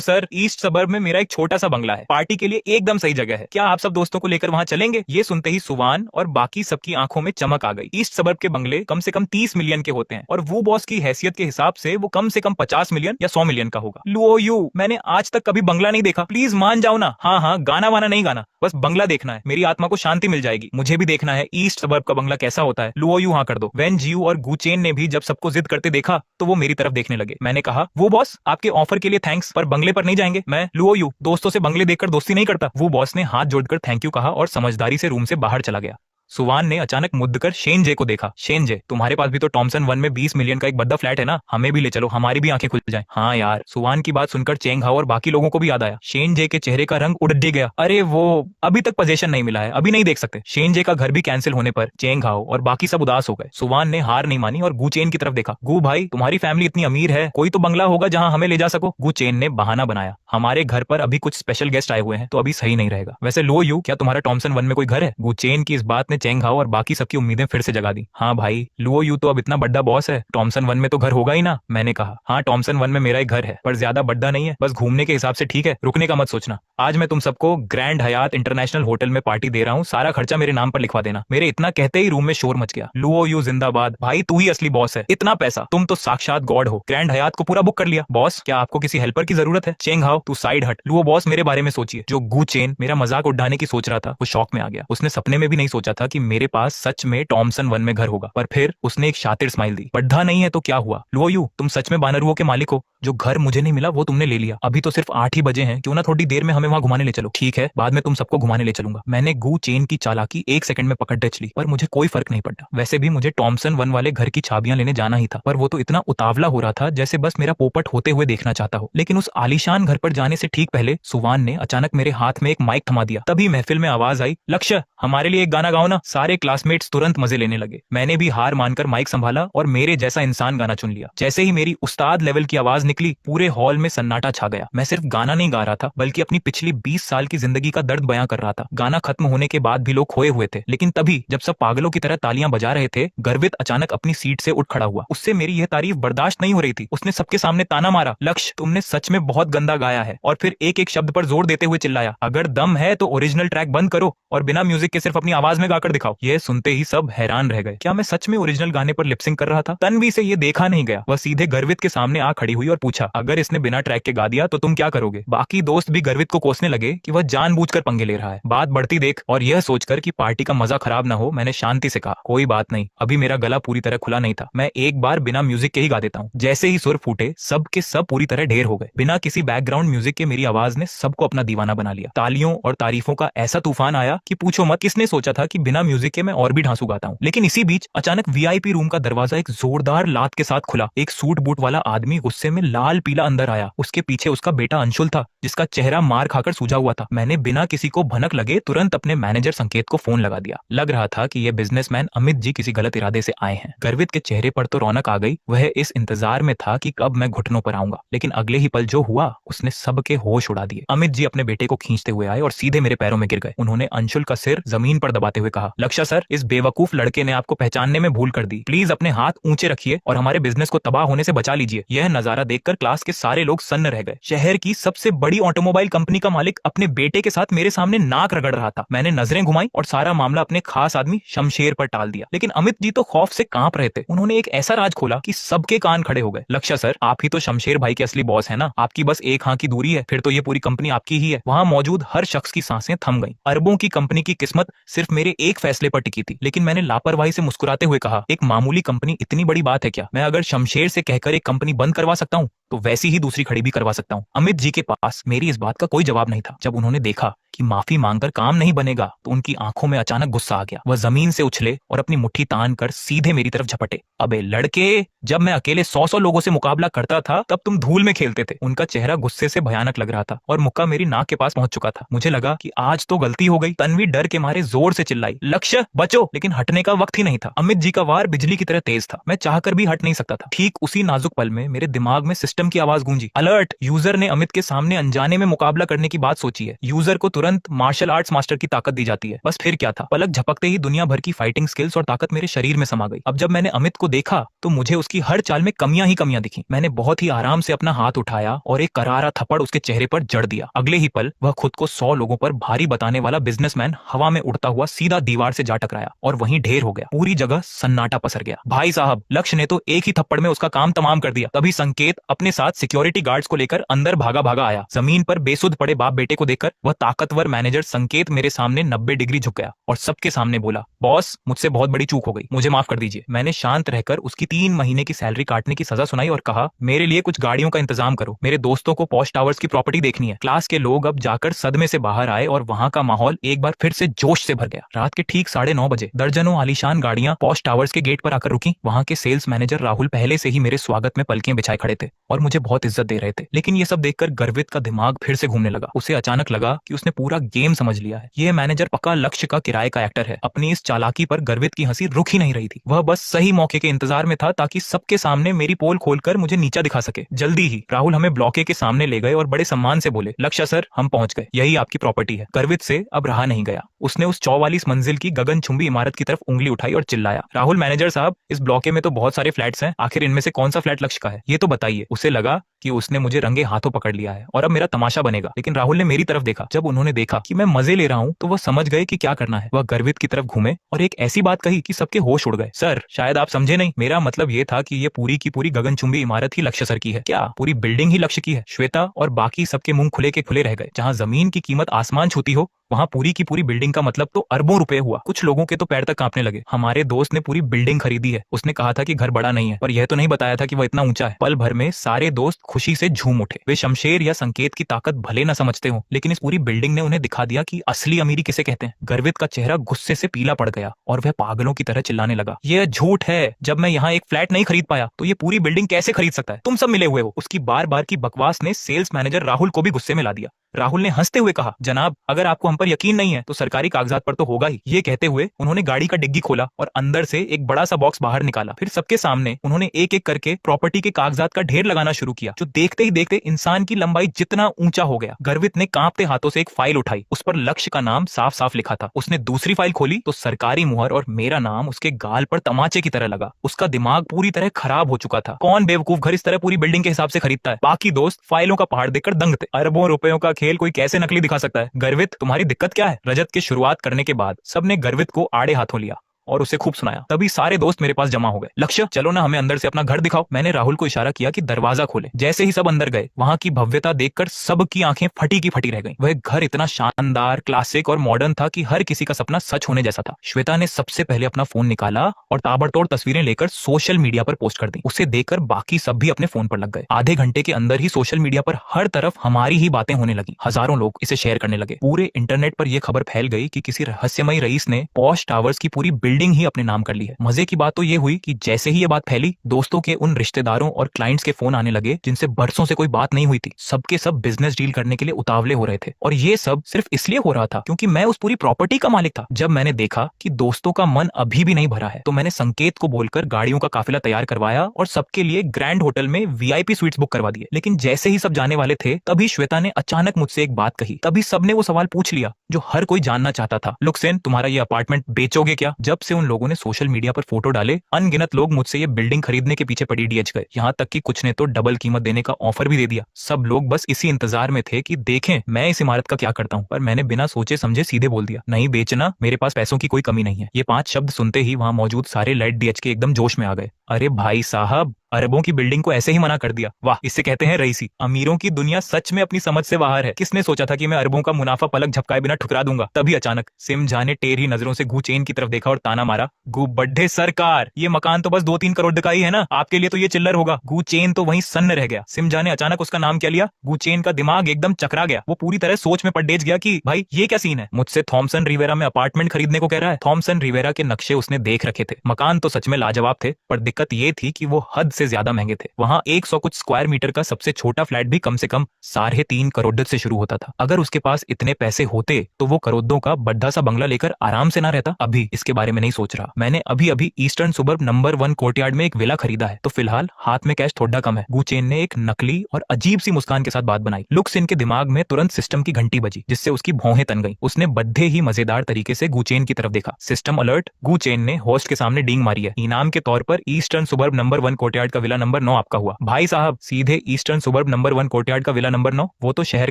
सर, ईस्ट सबर्ब में मेरा एक छोटा सा बंगला है, पार्टी के लिए एकदम सही जगह है, क्या आप सब दोस्तों को लेकर वहाँ चलेंगे? ये सुनते ही सुवान और बाकी सबकी आंखों में चमक आ गई। ईस्ट सबर्ब के बंगले कम से कम 30 मिलियन के होते हैं और वो बॉस की हैसियत के हिसाब से वो कम से कम 50 मिलियन या 100 मिलियन का होगा। लुओ यू, मैंने आज तक कभी बंगला नहीं देखा, प्लीज मान जाओ ना। हाँ हाँ, गाना वाना नहीं गाना, बस बंगला देखना है, मेरी आत्मा को शांति मिल जाएगी। मुझे भी देखना है ईस्ट सबर्ब का बंगला कैसा होता है। लुओ यू हाँ कर दो। वेन जियू और गुचेन ने भी जब सबको जिद करते देखा तो वो मेरी तरफ देखने लगे। मैंने कहा, वो बॉस आपके ऑफर के लिए थैंक्स, पर बंगले पर नहीं जाएंगे। मैं लुओ यू दोस्तों से बंगले देखकर दोस्ती नहीं करता। वो बॉस ने हाथ जोड़कर थैंक यू कहा और समझदारी से रूम से बाहर चला गया। सुवान ने अचानक मुद्द कर शेनजे को देखा। शेनजे, तुम्हारे पास भी तो टॉमसन 1 में 20 मिलियन का एक बद्दा फ्लैट है ना, हमें भी ले चलो, हमारी भी आंखें खुल जाएं। हाँ यार। सुवान की बात सुनकर चेंग हाओ और बाकी लोगों को भी याद आया। शेनजे के चेहरे का रंग उड़ गया। अरे वो अभी तक पोजीशन नहीं मिला है, अभी नहीं देख सकते। शेनजे का घर भी कैंसिल होने पर चेंग हाओ और बाकी सब उदास हो गए। सुवान ने हार नहीं मानी और गु चेन की तरफ देखा। गु भाई, तुम्हारी फैमिली इतनी अमीर है, कोई तो बंगला होगा जहाँ हमें ले जा सको। गु चेन ने बहाना बनाया, हमारे घर पर अभी कुछ स्पेशल गेस्ट आए हुए हैं तो अभी सही नहीं रहेगा। वैसे लो यू, क्या तुम्हारा टॉमसन 1 में कोई घर है? गु चेन की इस बात ने चेंग हाओ और बाकी सबकी उम्मीदें फिर से जगा दी। हाँ भाई, लुओ यू तो अब इतना बड़ा बॉस है, टॉमसन 1 में तो घर होगा ही ना। मैंने कहा, हाँ टॉमसन 1 में मेरा एक घर है, पर ज्यादा बड़ा नहीं है, बस घूमने के हिसाब से ठीक है, रुकने का मत सोचना। आज मैं तुम सबको ग्रैंड हयात इंटरनेशनल होटल में पार्टी दे रहा हूँ, सारा खर्चा मेरे नाम पर लिखवा देना। मेरे इतना कहते ही रूम में शोर मच गया। लुओ यू जिंदाबाद, भाई तू ही असली बॉस है, इतना पैसा, तुम तो साक्षात गॉड हो। ग्रैंड हयात को पूरा बुक कर लिया। बॉस, क्या आपको किसी हेल्पर की जरूरत है? चेंग हाओ, तू साइड हट। लुओ बॉस, मेरे बारे में सोचिए। जो गु चेन मेरा मजाक उड़ाने की सोच रहा था वो शौक में आ गया। उसने सपने में भी नहीं सोचा था कि मेरे पास सच में टॉमसन 1 में घर होगा। पर फिर उसने एक शातिर स्माइल दी। बड्ढा नहीं है तो क्या हुआ? लुओ यू, तुम सच में बानरुओं के मालिक हो। जो घर मुझे नहीं मिला वो तुमने ले लिया। अभी तो सिर्फ 8 ही बजे हैं, क्यों ना थोड़ी देर में हमें वहां घुमाने ले चलो। ठीक है, बाद में तुम सबको घुमाने ले चलूंगा। मैंने गु चेन की चालाकी 1 सेकंड में पकड़ टच ली, पर मुझे कोई फर्क नहीं पड़ा। वैसे भी मुझे टॉमसन 1 वाले घर की चाबियां लेने जाना ही था, पर वो तो इतना उतावला हो रहा था जैसे बस मेरा पोपट होते हुए देखना चाहता हो। लेकिन उस आलीशान घर पर जाने से ठीक पहले सुवान ने अचानक मेरे हाथ में एक माइक थमा दिया। तभी महफिल में आवाज आई, लक्ष्य, हमारे लिए एक गाना गाओ ना। सारे क्लासमेट्स तुरंत मजे लेने लगे। मैंने भी हार मानकर माइक संभाला और मेरे जैसा इंसान गाना चुन लिया। जैसे ही मेरी उस्ताद लेवल की आवाज निकली, पूरे हॉल में सन्नाटा छा गया। मैं सिर्फ गाना नहीं गा रहा था, बल्कि अपनी पिछली 20 साल की जिंदगी का दर्द बयां कर रहा था। गाना खत्म होने के बाद भी लोग खोए हुए थे, लेकिन तभी जब सब पागलों की तरह तालियां बजा रहे थे, गर्वित अचानक अपनी सीट से उठ खड़ा हुआ। उससे मेरी यह तारीफ बर्दाश्त नहीं हो रही थी। उसने सबके सामने ताना मारा, लक्ष्य, तुमने सच में बहुत गंदा गाया है। और फिर एक एक शब्द पर जोर देते हुए चिल्लाया, अगर दम है तो ओरिजिनल ट्रैक बंद करो और बिना म्यूजिक के सिर्फ अपनी आवाज में गाकर दिखाओ। यह सुनते ही सब हैरान रह गए। क्या मैं सच में ओरिजिनल गाने पर लिपसिंग कर रहा था? तन्वी से ये देखा नहीं गया। वह सीधे गर्वित के सामने आ खड़ी हुई और पूछा, अगर इसने बिना ट्रैक के गा दिया तो तुम क्या करोगे? बाकी दोस्त भी गर्वित को कोसने लगे कि वह जानबूझकर पंगे ले रहा है। बात बढ़ती देख और यह सोचकर कि पार्टी का मजा खराब ना हो, मैंने शांति से कहा, कोई बात नहीं, अभी मेरा गला पूरी तरह खुला नहीं था, मैं एक बार बिना म्यूजिक के ही गा देता हूँ। जैसे ही सुर फूटे, सब के सब पूरी तरह ढेर हो गए। बिना किसी बैकग्राउंड म्यूजिक के मेरी आवाज ने सबको अपना दीवाना बना लिया। तालियों और तारीफों का ऐसा तूफान आया कि पूछो मत। किसने सोचा था कि बिना म्यूजिक के मैं और भी ढांसू गाता हूँ। लेकिन इसी बीच अचानक वीआईपी रूम का दरवाजा एक जोरदार लात के साथ खुला। एक सूट बूट वाला आदमी गुस्से में लाल पीला अंदर आया। उसके पीछे उसका बेटा अंशुल था, जिसका चेहरा मार खाकर सूजा हुआ था। मैंने बिना किसी को भनक लगे तुरंत अपने मैनेजर संकेत को फोन लगा दिया। लग रहा था कि ये बिजनेसमैन अमित जी किसी गलत इरादे से आए हैं। गर्वित के चेहरे पर तो रौनक आ गई। वह इस इंतजार में था कि कब मैं घुटनों पर आऊंगा, लेकिन अगले ही पल जो हुआ उसने सबके होश उड़ा दिए। अमित जी अपने बेटे को खींचते हुए आए और सीधे मेरे पैरों में गिर गए। उन्होंने अंशुल का सिर जमीन पर दबाते हुए कहा, लक्ष्य सर, इस बेवकूफ लड़के ने आपको पहचानने में भूल कर दी। प्लीज अपने हाथ ऊंचे रखिए और हमारे बिजनेस को तबाह होने से बचा लीजिए। यह नजारा देखकर क्लास के सारे लोग सन्न रह गए। शहर की सबसे बड़ी ऑटोमोबाइल कंपनी का मालिक अपने बेटे के साथ मेरे सामने नाक रगड़ रहा था। मैंने नजरें घुमाई और सारा मामला अपने खास आदमी शमशेर पर टाल दिया। लेकिन अमित जी तो खौफ से कांप रहे थे। उन्होंने एक ऐसा राज खोला कि सबके कान खड़े हो गए। लक्ष्य सर, आप ही तो शमशेर भाई के असली बॉस है ना? आपकी बस एक हाथ की दूरी है, फिर तो ये पूरी कंपनी आपकी ही है। वहां मौजूद हर शख्स की सांसें थम गई। अरबों की कंपनी की किस्मत सिर्फ मेरे एक फैसले पर टिकी थी। लेकिन मैंने लापरवाही से मुस्कुराते हुए कहा, एक मामूली कंपनी इतनी बड़ी बात है क्या? मैं अगर शमशेर से कहकर एक कंपनी बंद करवा सकता हूँ तो वैसी ही दूसरी खड़ी भी करवा सकता हूँ। अमित जी के पास मेरी इस बात का कोई जवाब नहीं था। जब उन्होंने देखा कि माफी मांगकर काम नहीं बनेगा तो उनकी आंखों में अचानक गुस्सा आ गया। वह जमीन से उछले और अपनी मुट्ठी तान कर सीधे मेरी तरफ झपटे। अबे लड़के, जब मैं अकेले 100 लोगों से मुकाबला करता था तब तुम धूल में खेलते थे। उनका चेहरा गुस्से से भयानक लग रहा था और मुक्का मेरी नाक के पास पहुंच चुका था। मुझे लगा कि आज तो गलती हो गई। तन्वी डर के मारे जोर से चिल्लाई, लक्ष्य बचो, लेकिन हटने का वक्त ही नहीं था। अमित जी का वार बिजली की तरह तेज था। मैं चाहकर भी हट नहीं सकता था। ठीक उसी नाजुक पल में मेरे दिमाग में सिस्टम सिस्टम की आवाज गूंजी, अलर्ट। यूजर ने अमित के सामने अनजाने में मुकाबला करने की बात सोची है। यूजर को तुरंत मार्शल आर्ट्स मास्टर की ताकत दी जाती है। बस फिर क्या था, पलक झपकते ही दुनिया भर की फाइटिंग स्किल्स और ताकत मेरे शरीर में समा गई। अब जब मैंने अमित को देखा तो मुझे उसकी हर चाल में कमियां ही कमियां दिखी। मैंने बहुत ही आराम से अपना हाथ उठाया और एक करारा थप्पड़ उसके चेहरे पर जड़ दिया। अगले ही पल वह खुद को 100 लोगों पर भारी बताने वाला बिजनेसमैन हवा में उड़ता हुआ सीधा दीवार से जा टकराया और वहीं ढेर हो गया। पूरी जगह सन्नाटा पसर गया। भाई साहब, लक्ष्य ने तो एक ही थप्पड़ में उसका काम तमाम कर दिया। तभी संकेत अपने साथ सिक्योरिटी गार्ड्स को लेकर अंदर भागा भागा आया। जमीन पर बेसुध पड़े बाप बेटे को देखकर वह ताकतवर मैनेजर संकेत मेरे सामने 90 डिग्री झुक गया और सबके सामने बोला, बॉस, मुझसे बहुत बड़ी चूक हो गई, मुझे माफ कर दीजिए। मैंने शांत रहकर उसकी 3 महीने की सैलरी काटने की सजा सुनाई और कहा, मेरे लिए कुछ गाड़ियों का इंतजाम करो, मेरे दोस्तों को पॉश टावर्स की प्रॉपर्टी देखनी है। क्लास के लोग अब जाकर सदमे से बाहर आए और वहां का माहौल एक बार फिर से जोश से भर गया। रात के ठीक 9:30 बजे दर्जनों आलीशान गाड़ियां पॉश टावर्स के गेट पर आकर रुकी। वहां के सेल्स मैनेजर राहुल पहले से ही मेरे स्वागत में पलकें बिछाए खड़े थे और मुझे बहुत इज्जत दे रहे थे। लेकिन ये सब देखकर गर्वित का दिमाग फिर से घूमने लगा। उसे अचानक लगा कि उसने पूरा गेम समझ लिया है। यह मैनेजर पक्का लक्ष्य का किराए का एक्टर है। अपनी इस चालाकी पर गर्वित की हंसी रुक ही नहीं रही थी। वह बस सही मौके के इंतजार में था ताकि सबके सामने मेरी पोल खोलकर मुझे नीचा दिखा सके। जल्दी ही राहुल हमें ब्लॉके के सामने ले गए और बड़े सम्मान से बोले, लक्ष्य सर, हम पहुंच गए, यही आपकी प्रॉपर्टी है। गर्वित से अब रहा नहीं गया। उसने उस 44 मंजिल की गगनचुंबी इमारत की तरफ उंगली उठाई और चिल्लाया, राहुल मैनेजर साहब, इस ब्लॉके में तो बहुत सारे फ्लैट्स हैं, आखिर इनमें से कौन सा फ्लैट लक्ष्य का है, ये तो बताइए। उसे लगा कि उसने मुझे रंगे हाथों पकड़ लिया है और अब मेरा तमाशा बनेगा। लेकिन राहुल ने मेरी तरफ देखा। जब उन्होंने देखा कि मैं मजे ले रहा हूं तो वह समझ गए कि क्या करना है। वह गर्वित की तरफ घूमे और एक ऐसी बात कही कि सबके होश उड़ गए। सर, शायद आप समझे नहीं, मेरा मतलब ये था कि ये पूरी की पूरी गगनचुंबी इमारत ही लक्ष्य सर की है। क्या पूरी बिल्डिंग ही लक्ष्य की है? श्वेता और बाकी सबके मुंह खुले के खुले रह गए। जहां जमीन की कीमत आसमान छूती हो, वहां पूरी की पूरी बिल्डिंग का मतलब तो अरबों रुपए हुआ। कुछ लोगों के तो पैर तक कांपने लगे। हमारे दोस्त ने पूरी बिल्डिंग खरीदी है। उसने कहा था कि घर बड़ा नहीं है, पर यह तो नहीं बताया था कि वह इतना ऊंचा है। पल भर में सारे दोस्त खुशी से झूम उठे। वे शमशेर या संकेत की ताकत भले न समझते हो, लेकिन इस पूरी बिल्डिंग ने उन्हें दिखा दिया कि असली अमीरी किसे कहते हैं। गर्वित का चेहरा गुस्से से पीला पड़ गया और वह पागलों की तरह चिल्लाने लगा, यह झूठ है, जब मैं यहाँ एक फ्लैट नहीं खरीद पाया तो ये पूरी बिल्डिंग कैसे खरीद सकता है? तुम सब मिले हुए हो। उसकी बार बार की बकवास ने सेल्स मैनेजर राहुल को भी गुस्से में ला दिया। राहुल ने हंसते हुए कहा, जनाब, अगर आपको हम पर यकीन नहीं है तो सरकारी कागजात पर तो होगा ही। ये कहते हुए उन्होंने गाड़ी का डिग्गी खोला और अंदर से एक बड़ा सा बॉक्स बाहर निकाला। फिर सबके सामने उन्होंने एक एक करके प्रॉपर्टी के कागजात का ढेर लगाना शुरू किया, जो देखते ही देखते इंसान की लंबाई जितना ऊंचा हो गया। गर्वित ने कांपते हाथों से एक फाइल उठाई। उस पर लक्ष्य का नाम साफ साफ लिखा था। उसने दूसरी फाइल खोली तो सरकारी मुहर और मेरा नाम उसके गाल पर तमाचे की तरह लगा। उसका दिमाग पूरी तरह खराब हो चुका था। कौन बेवकूफ घर इस तरह पूरी बिल्डिंग के हिसाब से खरीदता है? बाकी दोस्त फाइलों का पहाड़ देखकर दंग थे। अरबों रुपयों का खेल कोई कैसे नकली दिखा सकता है? गर्वित, तुम्हारी दिक्कत क्या है? रजत की शुरुआत करने के बाद सबने गर्वित को आड़े हाथों लिया और उसे खूब सुनाया। तभी सारे दोस्त मेरे पास जमा हो गए। लक्ष्य, चलो ना, हमें अंदर से अपना घर दिखाओ। मैंने राहुल को इशारा किया कि दरवाजा खोले। जैसे ही सब अंदर गए, वहां की भव्यता देखकर सबकी आंखें फटी की फटी रह गईं। वह घर इतना शानदार, क्लासिक और मॉडर्न था कि हर किसी का सपना सच होने जैसा था। श्वेता ने सबसे पहले अपना फोन निकाला और ताबड़तोड़ तस्वीरें लेकर सोशल मीडिया पर पोस्ट कर दी। उसे देखकर बाकी सब भी अपने फोन पर लग गए। आधे घंटे के अंदर ही सोशल मीडिया पर हर तरफ हमारी ही बातें होने लगी। हजारों लोग इसे शेयर करने लगे। पूरे इंटरनेट पर यह खबर फैल गई कि किसी रहस्यमयी रईस ने पॉश टावर्स की पूरी बिल्डिंग ही अपने नाम कर ली है। मजे की बात तो ये हुई कि जैसे ही ये बात फैली, दोस्तों के उन रिश्तेदारों और क्लाइंट्स के फोन आने लगे जिनसे बरसों से कोई बात नहीं हुई थी। सबके सब बिजनेस डील करने के लिए उतावले हो रहे थे और ये सब सिर्फ इसलिए हो रहा था क्योंकि मैं उस पूरी प्रॉपर्टी का मालिक था। जब मैंने देखा कि दोस्तों का मन अभी भी नहीं भरा है तो मैंने संकेत को बोलकर गाड़ियों का काफिला तैयार करवाया और सबके लिए ग्रैंड होटल में वीआईपी स्वीट्स बुक करवा दिए। लेकिन जैसे ही सब जाने वाले थे तभी श्वेता ने अचानक मुझसे एक बात कही। तभी सबने वो सवाल पूछ लिया जो हर कोई जानना चाहता था, लुक सेन, तुम्हारा ये अपार्टमेंट बेचोगे क्या? जब से उन लोगों ने सोशल मीडिया पर फोटो डाले, अनगिनत लोग मुझसे ये बिल्डिंग खरीदने के पीछे पड़ी डीएच गए। यहाँ तक कि कुछ ने तो डबल कीमत देने का ऑफर भी दे दिया। सब लोग बस इसी इंतजार में थे कि देखें मैं इस इमारत का क्या करता हूँ। पर मैंने बिना सोचे समझे सीधे बोल दिया, नहीं बेचना, मेरे पास पैसों की कोई कमी नहीं है। ये 5 शब्द सुनते ही वहां मौजूद सारे लेट डीएच के एकदम जोश में आ गए। अरे भाई साहब, अरबों की बिल्डिंग को ऐसे ही मना कर दिया? वाह, इसे कहते हैं रईसी। अमीरों की दुनिया सच में अपनी समझ से बाहर है। किसने सोचा था कि मैं अरबों का मुनाफा पलक झपकाए बिना ठुकरा दूंगा? तभी अचानक सिम जाने टेढ़ी नजरों से गू चेन की तरफ देखा और ताना मारा, गू बड्ढे सरकार, ये मकान तो बस 2-3 करोड़ का ही है ना, आपके लिए तो ये चिल्लर होगा। गू चेन तो वहीं सन्न रह गया। सिम जाने अचानक उसका नाम क्या लिया? गू चेन का दिमाग एकदम चकरा गया। वो पूरी तरह सोच में पड़ेज गया कि भाई ये क्या सीन है? मुझसे थॉमसन रिवेरा में अपार्टमेंट खरीदने को कह रहा है। थॉमसन रिवेरा के नक्शे उसने देख रखे थे। मकान तो सच में लाजवाब थे, पर दिक्कत ये थी कि वो हद से ज्यादा महंगे थे। वहाँ 100 कुछ स्क्वायर मीटर का सबसे छोटा फ्लैट भी कम से कम 3.5 करोड़ से शुरू होता था। अगर उसके पास इतने पैसे होते तो वो करोड़ों का बड़ा सा बंगला लेकर आराम से ना रहता। अभी इसके बारे में नहीं सोच रहा। मैंने अभी अभी ईस्टर्न सुबर्ब नंबर 1 कोर्टयार्ड में एक विला खरीदा है, तो फिलहाल हाथ में कैश थोड़ा कम है। गु चेन ने एक नकली और अजीब सी मुस्कान के साथ बात बनाई। लुक सिन के दिमाग में तुरंत सिस्टम की घंटी बजी, जिससे उसकी भौहें तन गई। उसने बद्धे ही मजेदार तरीके से गु चेन की तरफ देखा। सिस्टम अलर्ट, गु चेन ने होस्ट के सामने डींग मारी है। इनाम के तौर पर ईस्टर्न सुबर्ब नंबर 1 कोर्टयार्ड का विला नंबर 9 आपका हुआ। भाई साहब, सीधे ईस्टर्न सुबर्ब नंबर 1 कोर्टयार्ड का विला नंबर 9, वो तो शहर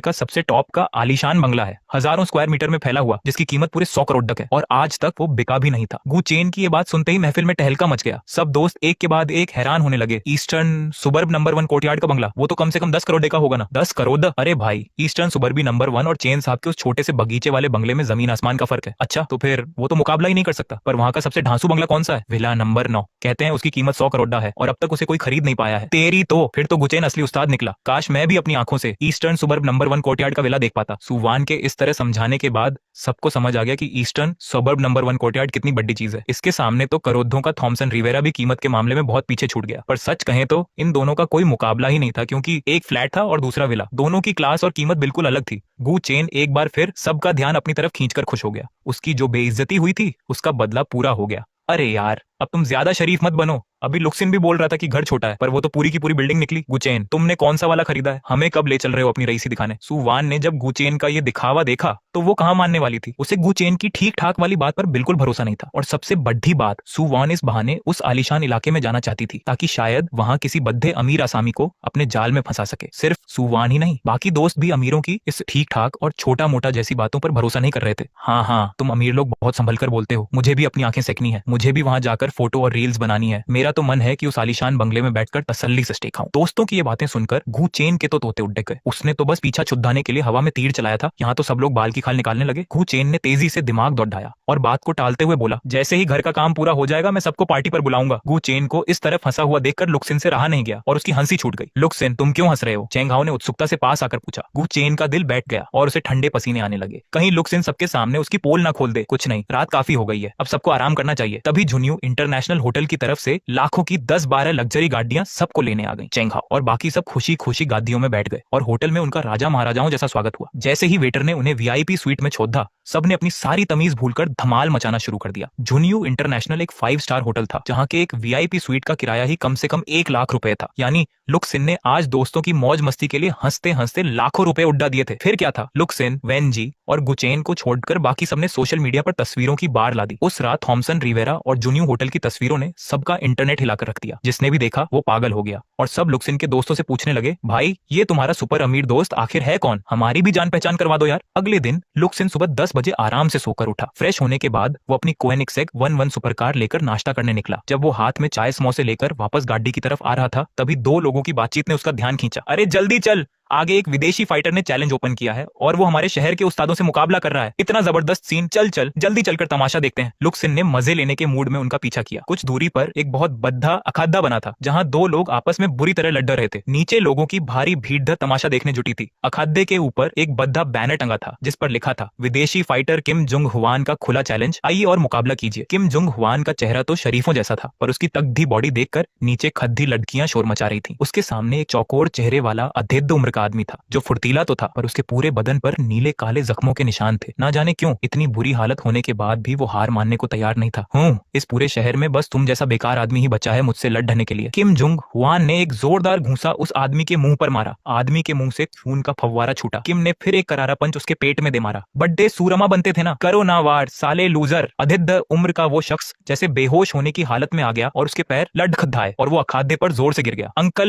का सबसे टॉप का आलीशान बंगला है, हजारों स्क्वायर मीटर में फैला हुआ, जिसकी कीमत पूरे 100 करोड़ तक है, और आज तक वो बिका भी नहीं था। गु चेन की ये बात सुनते ही महफिल में टहलका मच गया। सब दोस्त एक के बाद एक हैरान होने लगे। ईस्टर्न सुबर्ब नंबर 1 कोर्टयार्ड का बंगला, वो तो कम से कम 10 करोड़ का होगा ना। 10 करोड़? अरे भाई, ईस्टर्न सुबर्बी नंबर 1 और चेन साहब के उस छोटे से बगीचे वाले बंगले में जमीन आसमान का फर्क है। अच्छा, तो फिर वो तो मुकाबला ही नहीं कर सकता। पर वहाँ का सबसे ढांसू बंगला कौन सा है? Villa number 9। कहते हैं उसकी कीमत 100 करोड़ है और अब तक उसे कोई खरीद नहीं पाया है। तेरी तो फिर तो गुचेन असली उस्ताद निकला। काश मैं भी अपनी आंखों से ईस्टर्न सुबर्ब नंबर 1 कोर्टयार्ड का विला देख पाता। सुवान के इस तरह समझाने के बाद सबको समझ आ गया कि ईस्टर्न सुबर्ब नंबर 1 कोर्टयार्ड कितनी बड़ी चीज है। इसके सामने तो करोड़ों का थॉमसन रिवेरा भी कीमत के मामले में बहुत पीछे छूट गया। पर सच कहें तो इन दोनों का कोई मुकाबला ही नहीं था, क्योंकि एक फ्लैट था और दूसरा विला। दोनों की क्लास और कीमत बिल्कुल अलग थी। गु चेन एक बार फिर सबका ध्यान अपनी तरफ खींचकर खुश हो गया। उसकी जो बेइज्जती हुई थी उसका बदला पूरा हो गया। अरे यार, अब तुम ज्यादा शरीफ मत बनो। अभी लुक्सिन भी बोल रहा था कि घर छोटा है, पर वो तो पूरी की पूरी बिल्डिंग निकली। गुचेन, तुमने कौन सा वाला खरीदा है? हमें कब ले चल रहे हो अपनी रईसी दिखाने? सुवान ने जब गुचेन का ये दिखावा देखा तो वो कहां मानने वाली थी। उसे गुचेन की ठीक ठाक वाली बात पर बिल्कुल भरोसा नहीं था। और सबसे बड़ी बात, सुवान इस बहाने उस आलीशान इलाके में जाना चाहती थी, ताकि शायद वहां किसी बद्धे अमीर आसामी को अपने जाल में फंसा सके। सिर्फ सुवान ही नहीं, बाकी दोस्त भी अमीरों की इस ठीक ठाक और छोटा मोटा जैसी बातों पर भरोसा नहीं कर रहे थे। हाँ, तुम अमीर लोग बहुत संभल कर बोलते हो। मुझे भी अपनी आंखें सेकनी है। मुझे भी वहां जाकर फोटो और रील्स बनानी है। मेरा तो मन है कि उस आलीशान बंगले में बैठकर तसल्ली से स्टेक खाऊं। दोस्तों की ये बातें सुनकर गु चेन के तो तोते उड़ गए। उसने तो बस पीछा छुड़ाने के लिए हवा में तीर चलाया था। यहाँ तो सब लोग बाल की खाल निकालने लगे। गु चेन ने तेजी से दिमाग दौड़ाया और बात को टालते हुए बोला, जैसे ही घर का काम पूरा हो जाएगा मैं सबको पार्टी पर बुलाऊंगा। गु चेन को इस तरफ हंसा हुआ देखकर लुक्सिन से रहा नहीं गया और उसकी हंसी छूट गई। लुक्सिन, तुम क्यों हंस रहे हो? चेंग हाओ ने उत्सुकता से पास आकर पूछा। गु चेन का दिल बैठ गया और उसे ठंडे पसीने आने लगे। कहीं लुक्सिन सबके सामने उसकी पोल ना खोल दे। कुछ नहीं, रात काफी हो गई है, अब सबको आराम करना चाहिए। तभी झुनियू इंटरनेशनल होटल की तरफ से लाखों की 10-12 लग्जरी गाड़ियां सबको लेने आ गई। चेंग हाओ और बाकी सब खुशी खुशी गादियों में बैठ गए और होटल में उनका राजा महाराजाओं जैसा स्वागत हुआ। जैसे ही वेटर ने उन्हें वीआईपी स्वीट में छोड़ा, सबने अपनी सारी तमीज भूलकर धमाल मचाना शुरू कर दिया। झुनियू इंटरनेशनल एक 5 स्टार होटल था, जहां के एक वीआईपी स्वीट का किराया ही कम से कम 1 लाख रुपए था। यानी लुक्सिन ने आज दोस्तों की मौज मस्ती के लिए हंसते हंसते लाखों रुपए उड़ा दिए थे। फिर क्या था, लुक्सिन, वेनजी और गुचेन को छोड़कर बाकी सबने सोशल मीडिया पर तस्वीरों की बाढ़ ला दी। उस रात थॉमसन रिवेरा और जुनियू होटल की तस्वीरों ने सबका इंटरनेट हिलाकर रख दिया। जिसने भी देखा वो पागल हो गया और सब लुक्सिन के दोस्तों से पूछने लगे, भाई ये तुम्हारा सुपर अमीर दोस्त आखिर है कौन? हमारी भी जान पहचान करवा दो यार। अगले दिन लुक्सिन सुबह 10 बजे आराम से सोकर उठा। फ्रेश होने के बाद वो अपनी कोएनिगसेग 11 सुपर कार लेकर नाश्ता करने निकला। जब वो हाथ में चाय समोसे लेकर वापस गाड़ी की तरफ आ रहा था, तभी 2 लोगों की बातचीत ने उसका ध्यान खींचा। अरे जल्दी चल, आगे एक विदेशी फाइटर ने चैलेंज ओपन किया है और वो हमारे शहर के उस्तादों से मुकाबला कर रहा है। इतना जबरदस्त सीन, चल जल्दी चलकर तमाशा देखते हैं। लुक्सिन ने मजे लेने के मूड में उनका पीछा किया। कुछ दूरी पर एक बहुत बद्धा अखाड़ा बना था, जहां 2 लोग आपस में बुरी तरह लड़ रहे थे। नीचे लोगों की भारी भीड़ तमाशा देखने जुटी थी। अखाड़े के ऊपर एक बद्धा बैनर टंगा था, जिस पर लिखा था, विदेशी फाइटर किम जुंग हुआन का खुला चैलेंज, आइए और मुकाबला कीजिए। किम जुंग हुआन का चेहरा तो शरीफों जैसा था, पर उसकी तगड़ी बॉडी देखकर नीचे खद्दी लड़कियां शोर मचा रही थी। उसके सामने एक चौकोर चेहरे वाला अधेद्ध उम्र का आदमी था, जो फुर्तीला तो था, पर उसके पूरे बदन पर नीले काले जख्मों के निशान थे। ना जाने क्यों इतनी बुरी हालत होने के बाद भी वो हार मानने को तैयार नहीं था। इस पूरे शहर में बस तुम जैसा बेकार आदमी ही बचा है मुझसे लड़ने के लिए। किम जुंग हुआन ने एक जोरदार घूंसा उस आदमी के मुंह पर मारा। आदमी के मुंह से खून का फव्वारा छूटा। किम ने फिर एक करारा पंच उसके पेट में दे मारा। बड्डे सूरमा बनते थे ना, करो ना वार साले लूजर। अधेद्ध उम्र का वो शख्स जैसे बेहोश होने की हालत में आ गया और उसके पैर लड़खड़ाए और वो अखाड़े पर जोर से गिर गया। अंकल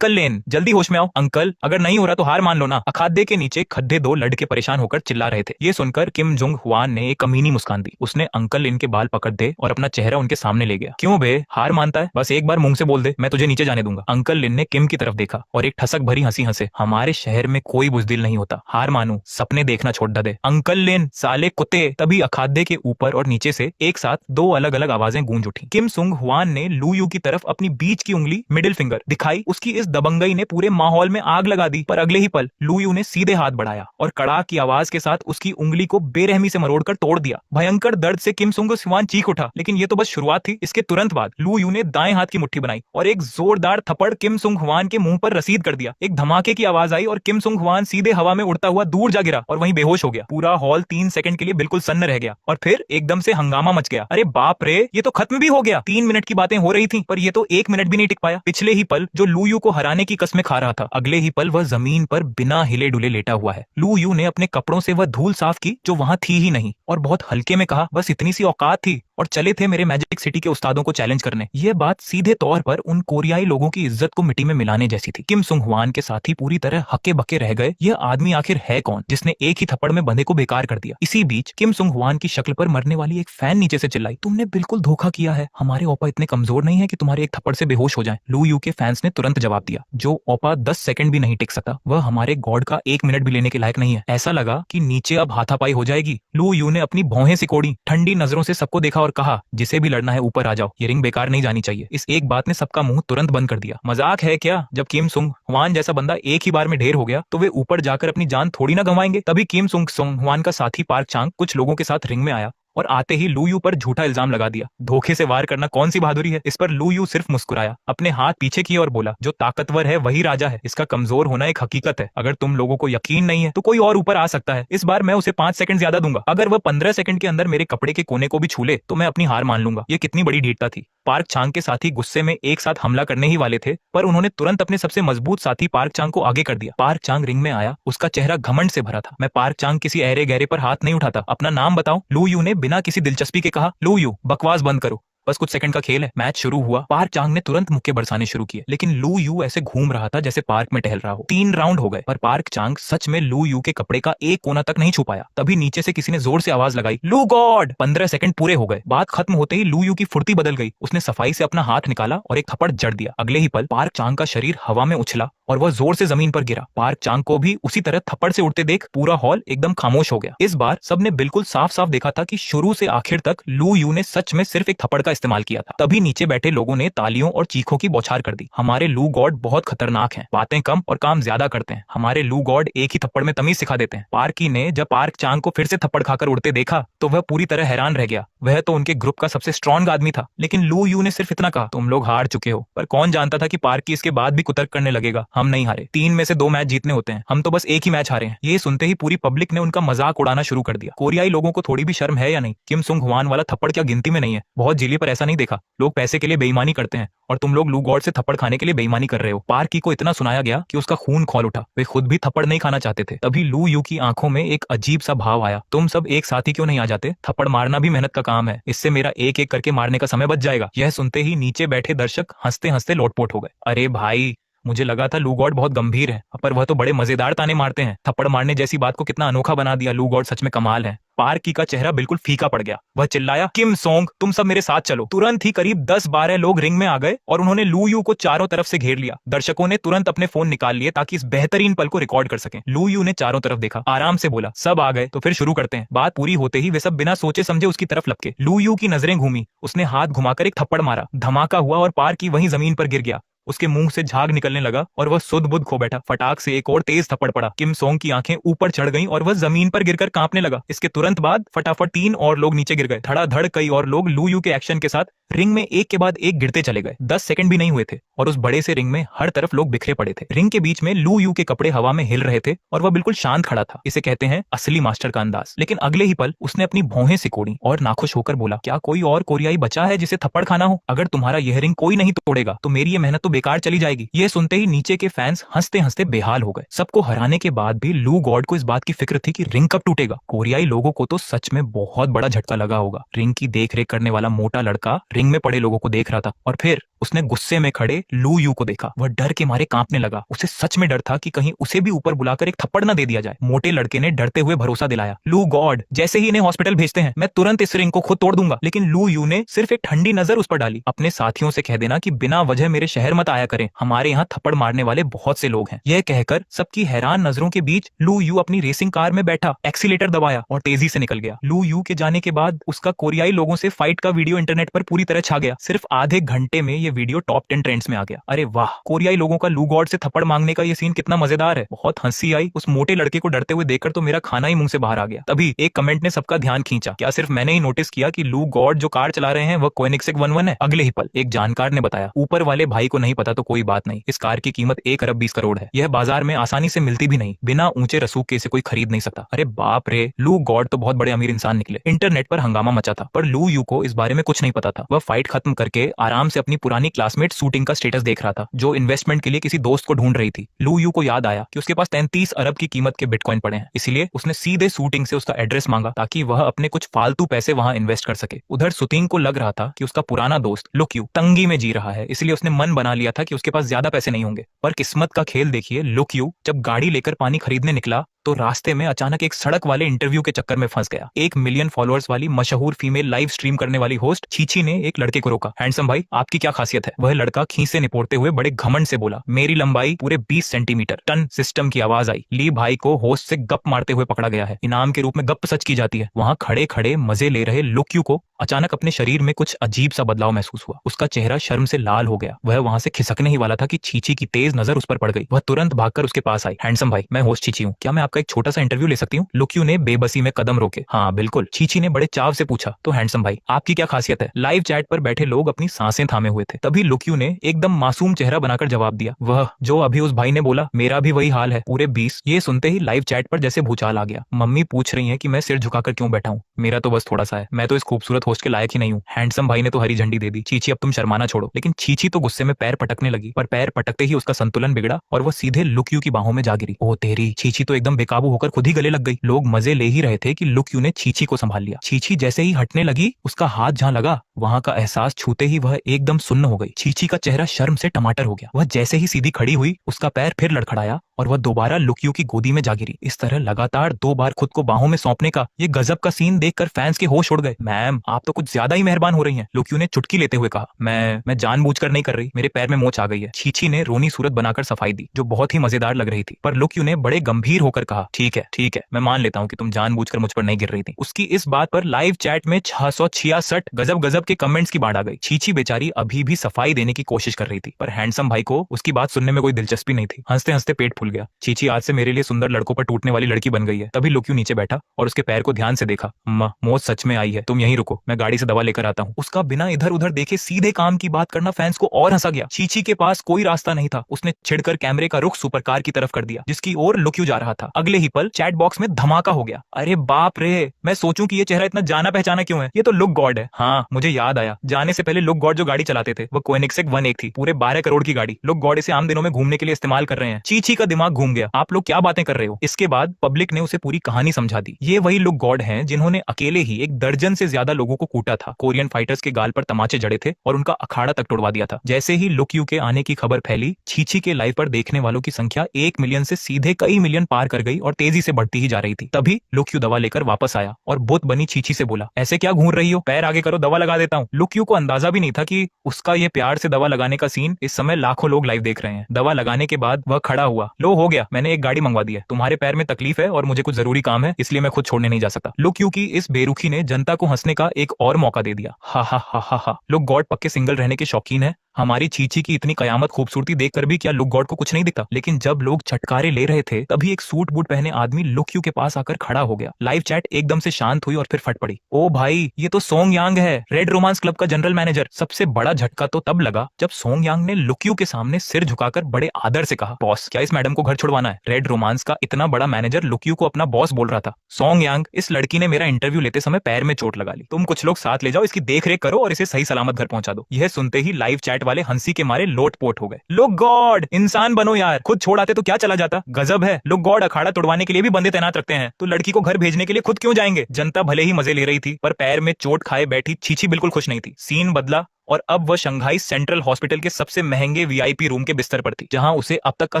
लेन, जल्दी होश में आओ। अंकल, अगर नहीं हो रहा तो हार मान लो ना। अखाड़े के नीचे खद्दे 2 लड़के परेशान होकर चिल्ला रहे थे। ये सुनकर किम जुंग हुआन ने एक कमीनी मुस्कान दी। उसने अंकल लिन के बाल पकड़ दे और अपना चेहरा उनके सामने ले गया। क्यों बे, हार मानता है? बस एक बार मुंह से बोल दे, मैं तुझे नीचे जाने दूंगा। अंकल लिन ने किम की तरफ देखा और एक ठसक भरी हंसी हंसे। हमारे शहर में कोई बुजदिल नहीं होता, हार मानू, सपने देखना छोड़ दे। अंकल लिन, साले कुत्ते। तभी अखाड़े के ऊपर और नीचे से एक साथ 2 अलग अलग आवाजें गूंज उठी। किम सुंग हुआन ने लू यू की तरफ अपनी बीच की उंगली मिडिल फिंगर दिखाई। उसकी इस दबंगई ने पूरे माहौल में आग लगा दी, पर अगले ही पल लू यू ने सीधे हाथ बढ़ाया और कड़ाक की आवाज के साथ उसकी उंगली को बेरहमी से मरोड़कर तोड़ दिया। भयंकर दर्द से किम सुंग हुआन चीख उठा, लेकिन ये तो बस शुरुआत थी। इसके तुरंत बाद लू यू ने दाएं हाथ की मुट्ठी बनाई और एक जोरदार थप्पड़ किम सुंग हुआन के मुंह पर रसीद कर दिया। एक धमाके की आवाज आई और किम सुंग हुआन सीधे हवा में उड़ता हुआ दूर जा गिरा और वहीं बेहोश हो गया। पूरा हॉल 3 सेकंड के लिए बिल्कुल सन्न रह गया और फिर एकदम से हंगामा मच गया। अरे बाप रे, ये तो खत्म भी हो गया। 3 मिनट की बातें हो रही थी, पर ये तो 1 मिनट भी नहीं टिक पाया। पिछले ही पल जो लू यू को हराने की कसमें खा रहा था, अगले ही पल वह जमीन पर बिना हिले डुले लेटा हुआ है। लू यू ने अपने कपड़ों से वह धूल साफ की जो वहां थी ही नहीं और बहुत हल्के में कहा, बस इतनी सी औकात थी और चले थे मेरे मैजिक सिटी के उस्तादों को चैलेंज करने। यह बात सीधे तौर पर उन कोरियाई लोगों की इज्जत को मिट्टी में मिलाने जैसी थी। किम सुंग हुआन के साथी पूरी तरह हक्के बक्के रह गए। यह आदमी आखिर है कौन जिसने एक ही थप्पड़ में बंदे को बेकार कर दिया। इसी बीच किम सुंग हुआन की शक्ल पर मरने वाली एक फैन नीचे से चिल्लाई, तुमने बिल्कुल धोखा किया है। हमारे ओपा इतने कमजोर नहीं है कि तुम्हारे एक थप्पड़ से बेहोश हो जाएं। लू यू के फैंस ने तुरंत जवाब दिया, जो ओपा 10 सेकंड भी नहीं टिक सकता, वह हमारे गॉड का 1 मिनट भी लेने के लायक नहीं है। ऐसा लगा कि नीचे अब हाथापाई हो जाएगी। लू यू ने अपनी भौहें सिकोड़ी, ठंडी नजरों से सबको देखा और कहा, जिसे भी लड़ना है ऊपर आ जाओ, ये रिंग बेकार नहीं जानी चाहिए। इस एक बात ने सबका मुंह तुरंत बंद कर दिया। मजाक है क्या? जब किम सुंग हुआन जैसा बंदा एक ही बार में ढेर हो गया तो वे ऊपर जाकर अपनी जान थोड़ी ना गंवाएंगे। तभी किम सुंग हुआन का साथी पार्क चांग कुछ लोगों के साथ रिंग में आया और आते ही लू यू पर झूठा इल्जाम लगा दिया। धोखे से वार करना कौन सी बहादुरी है? इस पर लू यू सिर्फ मुस्कुराया, अपने हाथ पीछे किए और बोला, जो ताकतवर है वही राजा है। इसका कमजोर होना एक हकीकत है। अगर तुम लोगों को यकीन नहीं है तो कोई और ऊपर आ सकता है। इस बार मैं उसे 5 सेकंड ज्यादा दूंगा। अगर वह 15 सेकंड के अंदर मेरे कपड़े के कोने को भी छू ले तो मैं अपनी हार मान लूंगा। ये कितनी बड़ी ढीठता थी। पार्क चांग के साथी गुस्से में एक साथ हमला करने ही वाले थे, पर उन्होंने तुरंत अपने सबसे मजबूत साथी पार्क चांग को आगे कर दिया। पार्क चांग रिंग में आया, उसका चेहरा घमंड से भरा था। मैं पार्क चांग किसी अहरे गहरे पर हाथ नहीं उठाता। अपना नाम बताओ। लू यू ने बिना किसी दिलचस्पी के कहा। लू यू, बकवास बंद करो, बस कुछ सेकंड का खेल है। मैच शुरू हुआ। पार्क चांग ने तुरंत मुक्के बरसाने शुरू किए, लेकिन लू यू ऐसे घूम रहा था जैसे पार्क में टहल रहा हो। 3 राउंड हो गए, पर पार्क चांग सच में लू यू के कपड़े का एक कोना तक नहीं छू पाया। तभी नीचे से किसी ने जोर से आवाज लगाई, लू गॉड। 15 सेकंड पूरे हो गए। बात खत्म होते ही लू यू की फुर्ती बदल गई। उसने सफाई से अपना हाथ निकाला और एक थप्पड़ जड़ दिया। अगले ही पल पार्क चांग का शरीर हवा में उछला और वह जोर से जमीन पर गिरा। पार्क चांग को भी उसी तरह थप्पड़ से उड़ते देख पूरा हॉल एकदम खामोश हो गया। इस बार सबने बिल्कुल साफ साफ देखा था कि शुरू से आखिर तक लू यू ने सच में सिर्फ एक थप्पड़ का इस्तेमाल किया था। तभी नीचे बैठे लोगों ने तालियों और चीखों की बौछार कर दी। हमारे लू गॉड बहुत खतरनाक हैं, बातें कम और काम ज्यादा करते हैं। हमारे लू गॉड एक ही थप्पड़ में तमीज सिखा देते हैं। पार्की ने जब पार्क चांग को फिर से थप्पड़ खाकर उड़ते देखा तो वह पूरी तरह हैरान रह गया। वह तो उनके ग्रुप का सबसे स्ट्रॉन्ग आदमी था, लेकिन लू यू ने सिर्फ इतना कहा, तुम लोग हार चुके हो। पर कौन जानता था कि पार्की इसके बाद भी कुतर्क करने लगेगा। हम नहीं हारे, 3 में से 2 मैच जीतने होते हैं, हम तो बस एक ही मैच हारे हैं। ये सुनते ही पूरी पब्लिक ने उनका मजाक उड़ाना शुरू कर दिया। कोरियाई लोगों को थोड़ी भी शर्म है या नहीं? किम सुंग हुआन वाला थप्पड़ क्या गिनती में नहीं है? बहुत जिले पर ऐसा नहीं देखा। लोग पैसे के लिए बेईमानी करते हैं और तुम लोग लू गॉड से थप्पड़ खाने के लिए बेईमानी कर रहे हो। पार्की को इतना सुनाया गया कि उसका खून खौल उठा। वे खुद भी थप्पड़ नहीं खाना चाहते थे। तभी लू यू की आंखों में एक अजीब सा भाव आया, तुम सब एक साथ ही क्यों नहीं आ जाते? थप्पड़ मारना भी मेहनत का काम है, इससे मेरा एक एक करके मारने का समय बच जाएगा। यह सुनते ही नीचे बैठे दर्शक हंसते हंसते लोटपोट हो गए। अरे भाई, मुझे लगा था लू गॉड बहुत गंभीर है, पर वह तो बड़े मजेदार ताने मारते हैं। थप्पड़ मारने जैसी बात को कितना अनोखा बना दिया। लू गॉड सच में कमाल है। पार्की का चेहरा बिल्कुल फीका पड़ गया। वह चिल्लाया, किम सोंग, तुम सब मेरे साथ चलो। तुरंत ही करीब 10-12 लोग रिंग में आ गए और उन्होंने लू यू को चारों तरफ से घेर लिया। दर्शकों ने तुरंत अपने फोन निकाल लिए ताकि इस बेहतरीन पल को रिकॉर्ड कर सकें। लू यू ने चारों तरफ देखा, आराम से बोला, सब आ गए तो फिर शुरू करते हैं। बात पूरी होते ही वे सब बिना सोचे समझे उसकी तरफ लपके। लू यू की नजरें घूमी, उसने हाथ घुमाकर एक थप्पड़ मारा। धमाका हुआ और पार्की वहीं जमीन पर गिर गया। उसके मुंह से झाग निकलने लगा और वह सुध बुध खो बैठा। फटाक से एक और तेज थप्पड़ पड़ा। किम सोंग की आंखें ऊपर चढ़ गईं और वह जमीन पर गिरकर कांपने लगा। इसके तुरंत बाद फटाफट 3 और लोग नीचे गिर गए। धड़ाधड़ कई और लोग लू यू के एक्शन के साथ रिंग में एक के बाद एक गिरते चले गए। 10 सेकंड भी नहीं हुए थे और उस बड़े से रिंग में हर तरफ लोग बिखरे पड़े थे। रिंग के बीच में लू यू के कपड़े हवा में हिल रहे थे और वह बिल्कुल शांत खड़ा था। इसे कहते हैं असली मास्टर का अंदाज। लेकिन अगले ही पल उसने अपनी भौहें सिकोड़ी और नाखुश होकर बोला, क्या कोई और कोरियाई बचा है जिसे थप्पड़ खाना हो? अगर तुम्हारा यह रिंग कोई नहीं तोड़ेगा तो मेरी ये मेहनत तो बेकार चली जाएगी। यह सुनते ही नीचे के फैंस हंसते हंसते बेहाल हो गए। सबको हराने के बाद भी लू गॉड को इस बात की फिक्र थी कि रिंग कब टूटेगा। कोरियाई लोगों को तो सच में बहुत बड़ा झटका लगा होगा। रिंग की देखरेख करने वाला मोटा लड़का रिंग में पड़े लोगों को देख रहा था और फिर उसने गुस्से में खड़े लू यू को देखा। वह डर के मारे कांपने लगा। उसे सच में डर था कि कहीं उसे भी ऊपर बुलाकर एक थप्पड़ न दे दिया जाए। मोटे लड़के ने डरते हुए भरोसा दिलाया, लू गॉड, जैसे ही इन्हें हॉस्पिटल भेजते हैं मैं तुरंत इस रिंग को खुद तोड़ दूंगा। लेकिन लू यू ने सिर्फ एक ठंडी नजर उस पर डाली। अपने साथियों से कह देना कि बिना वजह मेरे शहर मत मत आया करें, हमारे यहाँ थप्पड़ मारने वाले बहुत से लोग हैं। यह कहकर सबकी हैरान नजरों के बीच लू यू अपनी रेसिंग कार में बैठा, एक्सीलेटर दबाया और तेजी से निकल गया। लू यू के जाने के बाद उसका कोरियाई लोगों से फाइट का वीडियो इंटरनेट पर पूरी तरह छा गया। सिर्फ आधे घंटे में ये वीडियो टॉप 10 ट्रेंड्स में आ गया। अरे वाह, कोरियाई लोगों का लू गॉड से थप्पड़ मांगने का ये सीन कितना मजेदार है। बहुत हंसी आई उस मोटे लड़के को डरते हुए देखकर, तो मेरा खाना ही मुंह से बाहर आ गया। तभी एक कमेंट ने सबका ध्यान खींचा। क्या सिर्फ मैंने ही नोटिस किया कि लू गॉड जो कार चला रहे हैं वह कोएनिग्सेग 11 है? अगले ही पल एक जानकार ने बताया, ऊपर वाले भाई को नहीं पता तो कोई बात नहीं, इस कार की कीमत 1 अरब 20 करोड़ है। यह बाजार में आसानी से मिलती भी नहीं, बिना ऊंचे रसूख के इसे कोई खरीद नहीं सकता। अरे बाप रे, लू गॉड तो बहुत बड़े अमीर इंसान निकले। इंटरनेट पर हंगामा मचा था, पर लू यू को इस बारे में कुछ नहीं पता था। वह फाइट खत्म करके आराम से अपनी पुरानी क्लासमेट शूटिंग का स्टेटस देख रहा था, जो इन्वेस्टमेंट के लिए किसी दोस्त को ढूंढ रही थी। लू यू को याद आया कि उसके पास 33 अरब की कीमत के बिटकॉइन पड़े हैं, इसलिए उसने सीधे शूटिंग से उसका एड्रेस मांगा ताकि वह अपने कुछ फालतू पैसे वहां इन्वेस्ट कर सके। उधर सुतिंग को लग रहा था कि उसका पुराना दोस्त लुक यू तंगी में जी रहा है, इसलिए उसने मन बना लिया था कि उसके पास ज्यादा पैसे नहीं होंगे। पर किस्मत का खेल देखिए, लुक यू जब गाड़ी लेकर पानी खरीदने निकला तो रास्ते में अचानक एक सड़क वाले इंटरव्यू के चक्कर में फंस गया। 1 मिलियन फॉलोअर्स वाली मशहूर फीमेल लाइव स्ट्रीम करने वाली होस्ट चीची ने एक लड़के को रोका। हैंडसम भाई, आपकी क्या खासियत है? वह लड़का खीसे निपोड़ते हुए बड़े घमंड से बोला, मेरी लंबाई पूरे 20 सेंटीमीटर। टन सिस्टम की आवाज आई। ली भाई को होस्ट से गप मारते हुए पकड़ा गया है। इनाम के रूप में गप सच की जाती है। वहां खड़े खड़े मजे ले रहे लुक यू को अचानक अपने शरीर में कुछ अजीब सा बदलाव महसूस हुआ। उसका चेहरा शर्म से लाल हो गया। वह वहां से खिसकने ही वाला था कि चीची की तेज नजर उस पर पड़ गई। वह तुरंत भागकर उसके पास आई। हैंडसम भाई, मैं होस्ट चीची हूँ, क्या मैं आपका एक छोटा सा इंटरव्यू ले सकती हूँ? लुक यू ने बेबसी में कदम रोके। हाँ बिल्कुल, चीची ने बड़े चाव से पूछा। तो हैंडसम भाई, आपकी क्या खासियत है? लाइव चैट पर बैठे लोग अपनी सांसें थामे हुए थे। तभी लुक यू ने एकदम मासूम चेहरा बनाकर जवाब दिया, वह जो अभी उस भाई ने बोला, मेरा भी वही हाल है, पूरे 20। ये सुनते ही लाइव चैट पर जैसे भूचाल आ गया। मम्मी पूछ रही है कि मैं सिर झुकाकर क्यों बैठा हूँ, मेरा तो बस थोड़ा सा है, मैं तो इस खूबसूरत होस्ट के लायक ही नहीं हूँ। हैंडसम भाई ने तो हरी झंडी दे दी। चीची, अब तुम शर्माना छोड़ो। लेकिन चीची तो गुस्से में पैर पटकने लगी, पर पैर पटकते ही उसका संतुलन बिगड़ा और वो सीधे लुक यू की बाहों में जा गिरी। ओ तेरी, चीची तो एकदम बेकाबू होकर खुद ही गले लग गई। लोग मजे ले ही रहे थे कि लुक यू ने चीची को संभाल लिया। चीची जैसे ही हटने लगी, उसका हाथ जहां लगा वहां का एहसास छूते ही वह एकदम सुन्न हो गई। चीची का चेहरा शर्म से टमाटर हो गया। वह जैसे ही सीधी खड़ी हुई, उसका पैर फिर लड़खड़ाया और वह दोबारा लुक यू की गोदी में जा गिरी। इस तरह लगातार 2 बार खुद को बाहों में सौंपने का ये गजब का सीन देखकर फैंस के होश उड़ गए। मैम, आप तो कुछ ज्यादा ही मेहरबान हो रही हैं, लुक यू ने चुटकी लेते हुए कहा। मैं जानबूझकर नहीं कर रही, मेरे पैर में मोच आ गई है। चीची ने रोनी सूरत बनाकर सफाई दी, जो बहुत ही मजेदार लग रही थी। पर लुक यू ने बड़े गंभीर होकर कहा, ठीक है, मैं मान लेता हूँ कि तुम जानबूझकर मुझ पर नहीं गिर रही थी। उसकी इस बात पर लाइव चैट में 666 गजब गजब के कमेंट्स की बाढ़ आ गई। चीची बेचारी अभी भी सफाई देने की कोशिश कर रही थी, पर हैंडसम भाई को उसकी बात सुनने में कोई दिलचस्पी नहीं थी। हंसते हंसते पेट फूल गया। चीची आज से मेरे लिए सुंदर लड़कों पर टूटने वाली लड़की बन गई है। तभी लुक यू नीचे बैठा और उसके पैर को ध्यान से देखा। मौत सच में आई है, तुम यहीं रुको, मैं गाड़ी से दवा लेकर आता हूँ। उसका बिना इधर उधर देखे सीधे काम की बात करना फैंस को और हंसा गया। चीची के पास कोई रास्ता नहीं था। उसने छिड़कर कैमरे का रुख सुपरकार की तरफ कर दिया, जिसकी ओर लुक यू जा रहा था। अगले ही पल चैट बॉक्स में धमाका हो गया। अरे बाप रे, मैं सोचूं कि ये चेहरा इतना जाना पहचाना क्यों है, ये तो लुक गॉड है। हाँ, मुझे याद आया, जाने से पहले लुक गॉड जो गाड़ी चलाते थे वो कोएनिग्सेग 11 थी, पूरे 12 करोड़ की गाड़ी। लुक गॉड इसे आम दिनों में घूमने के लिए इस्तेमाल कर रहे हैं। चीची का दिमाग घूम गया, आप लोग क्या बातें कर रहे हो? इसके बाद पब्लिक ने उसे पूरी कहानी समझा दी। ये वही लुक गॉड हैं जिन्होंने अकेले ही 1 दर्जन से ज्यादा लोगों को कूटा था, कोरियन फाइटर्स के गाल पर तमाचे जड़े थे और उनका अखाड़ा तक तोड़वा दिया था। जैसे ही लुक यू के आने की खबर फैली, चीची के लाइव पर देखने वालों की संख्या 1 मिलियन से सीधे कई मिलियन पार कर गई और तेजी से बढ़ती ही जा रही थी। तभी लुक यू दवा लेकर वापस आया और बुत बनी चीची से बोला, ऐसे क्या घूर रही हो, पैर आगे करो, दवा लगा देता हूँ। लुक यू को अंदाजा भी नहीं था कि उसका ये प्यार से दवा लगाने का सीन इस समय लाखों लोग लाइव देख रहे हैं। दवा लगाने के बाद वह खड़ा हुआ। लो, हो गया, मैंने एक गाड़ी मंगवा दी है, तुम्हारे पैर में तकलीफ है और मुझे कुछ जरूरी काम है, इसलिए मैं खुद छोड़ने नहीं जा सकता। लुक यू की इस बेरुखी ने जनता को हंसने का एक और मौका दे दिया। हा हा हा हा हा। लुक गॉड पक्के सिंगल रहने के शौकीन है। हमारी चीची की इतनी कयामत खूबसूरती देखकर भी क्या लुक गॉड को कुछ नहीं दिखता? लेकिन जब लोग छटकारे ले रहे थे, तभी एक सूट बूट पहने आदमी लुक यू के पास आकर खड़ा हो गया। लाइव चैट एकदम से शांत हुई और फिर फट पड़ी। ओ भाई, ये तो सोंग यांग है, रेड रोमांस क्लब का जनरल मैनेजर। सबसे बड़ा झटका तो तब लगा जब सोंग यांग ने लुक यू के सामने सिर झुकाकर बड़े आदर से कहा, बॉस, क्या इस मैडम को घर छुड़वाना है? रेड रोमांस का इतना बड़ा मैनेजर लुक यू को अपना बॉस बोल रहा था। सोंग यांग, इस लड़की ने मेरा इंटरव्यू लेते समय पैर में चोट लगा ली, तुम कुछ लोग साथ ले जाओ, इसकी देख रेख करो और इसे सही सलामत घर पहुंचा दो। यह सुनते ही लाइव चैट वाले हंसी के मारे लोटपोट हो गए। लुक गॉड, इंसान बनो यार, खुद छोड़ आते तो क्या चला जाता। गजब है, लुक गॉड अखाड़ा तोड़वाने के लिए भी बंदे तैनात रखते हैं, तो लड़की को घर भेजने के लिए खुद क्यों जाएंगे? जनता भले ही मजे ले रही थी, पर पैर में चोट खाए बैठी चीची बिल्कुल खुश नहीं थी। सीन बदला और अब वह शंघाई सेंट्रल हॉस्पिटल के सबसे महंगे वीआईपी रूम के बिस्तर पर थी, जहां उसे अब तक का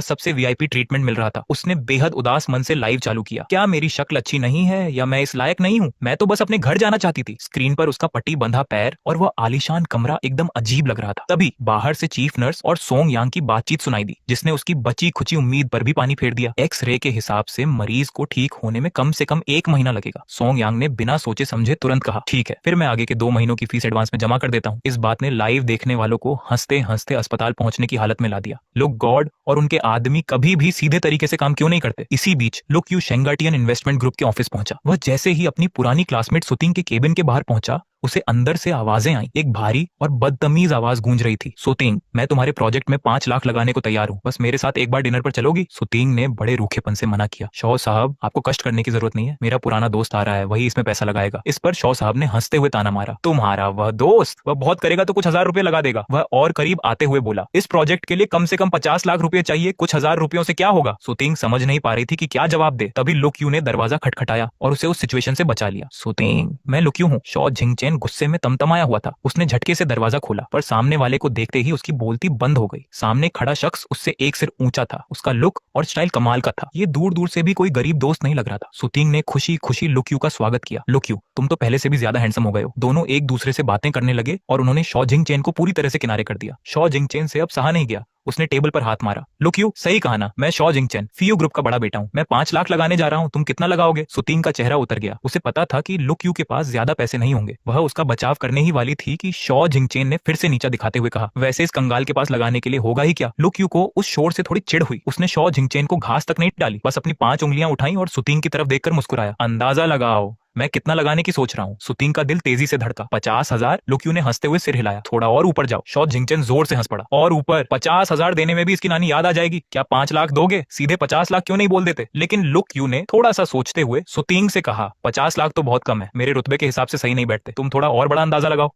सबसे वीआईपी ट्रीटमेंट मिल रहा था। उसने बेहद उदास मन से लाइव चालू किया। क्या मेरी शक्ल अच्छी नहीं है या मैं इस लायक नहीं हूँ? मैं तो बस अपने घर जाना चाहती थी। स्क्रीन पर उसका पट्टी बंधा पैर और वह आलीशान कमरा एकदम अजीब लग रहा था। तभी बाहर से चीफ नर्स और सोंग यांग की बातचीत सुनाई दी, जिसने उसकी बची खुची उम्मीद पर भी पानी फेर दिया। एक्स-रे के हिसाब से मरीज को ठीक होने में कम से कम 1 महीना लगेगा। सोंग यांग ने बिना सोचे समझे तुरंत कहा, ठीक है, फिर मैं आगे के 2 महीनों की फीस एडवांस में जमा कर देता हूँ। इस बात ने लाइव देखने वालों को हंसते हंसते अस्पताल पहुंचने की हालत में ला दिया। लोग गॉड और उनके आदमी कभी भी सीधे तरीके से काम क्यों नहीं करते? इसी बीच लुक यू शेंगाटियन इन्वेस्टमेंट ग्रुप के ऑफिस पहुंचा। वह जैसे ही अपनी पुरानी क्लासमेट सुतिंग के केबिन के बाहर पहुंचा, उसे अंदर से आवाजें आई। एक भारी और बदतमीज आवाज गूंज रही थी, सुतिंग, मैं तुम्हारे प्रोजेक्ट में 5 लाख लगाने को तैयार हूँ, बस मेरे साथ एक बार डिनर पर चलोगी? सुतिंग ने बड़े रूखेपन से मना किया। शॉ साहब, आपको कष्ट करने की जरूरत नहीं है, मेरा पुराना दोस्त आ रहा है, वही इसमें पैसा लगाएगा। इस पर शॉ साहब ने हंसते हुए ताना मारा, तुम्हारा वह दोस्त? वह बहुत करेगा तो कुछ हजार रुपए लगा देगा। वह और करीब आते हुए बोला, इस प्रोजेक्ट के लिए कम से कम 50 लाख रुपए चाहिए, कुछ हजार रुपयों से क्या होगा? सुतिंग समझ नहीं पा रही थी कि क्या जवाब दे। तभी लुक यू ने दरवाजा खटखटाया और उसे उस सिचुएशन से बचा लिया। सुतिंग, मैं लुक यू हूँ। शॉ झिंगचेन गुस्से में तमतमाया हुआ था। उसने झटके से दरवाजा खोला, पर सामने वाले को देखते ही उसकी बोलती बंद हो गई। सामने खड़ा शख्स उससे एक सिर ऊंचा था। उसका लुक और स्टाइल कमाल का था। ये दूर दूर से भी कोई गरीब दोस्त नहीं लग रहा था। सुतिंग ने खुशी खुशी लुक यू का स्वागत किया। लुक यू, तुम तो पहले से भी ज्यादा हैंडसम हो गए हो। दोनों एक दूसरे से बातें करने लगे और उन्होंने शॉ झिंगचेन को पूरी तरह से किनारे कर दिया। शॉ झिंगचेन से अब सहा नहीं गया। उसने टेबल पर हाथ मारा। लुक यू, सही कहा ना, मैं शॉ झिंगचेन फीयू ग्रुप का बड़ा बेटा हूँ। मैं 5 लाख लगाने जा रहा हूँ, तुम कितना लगाओगे? सुतिंग का चेहरा उतर गया। उसे पता था कि लुक यू के पास ज्यादा पैसे नहीं होंगे। वह उसका बचाव करने ही वाली थी कि शॉ झिंगचेन ने फिर से नीचा दिखाते हुए कहा, वैसे इस कंगाल के पास लगाने के लिए होगा ही क्या? लुक यू को उस शोर से थोड़ी चिढ़ हुई। उसने शॉ झिंगचेन को घास तक नहीं डाली, बस अपनी 5 उंगलियां उठाई और सुतिंग की तरफ देखकर मुस्कुराया। अंदाजा लगाओ मैं कितना लगाने की सोच रहा हूँ। सुतिंग का दिल तेजी से धड़का। 50,000? लुक यू ने हंसते हुए सिर हिलाया। थोड़ा और ऊपर जाओ। शॉ झिंगचेन जोर से हंस पड़ा। और ऊपर? 50,000 देने में भी इसकी नानी याद आ जाएगी। क्या 5 लाख दोगे? सीधे 50 लाख क्यों नहीं बोल देते? लेकिन लुक यू ने थोड़ा सा सोचते हुए सुतिंग से कहा, 50 लाख तो बहुत कम है, मेरे रुतबे के हिसाब से सही नहीं बैठते, तुम थोड़ा और बड़ा अंदाजा लगाओ।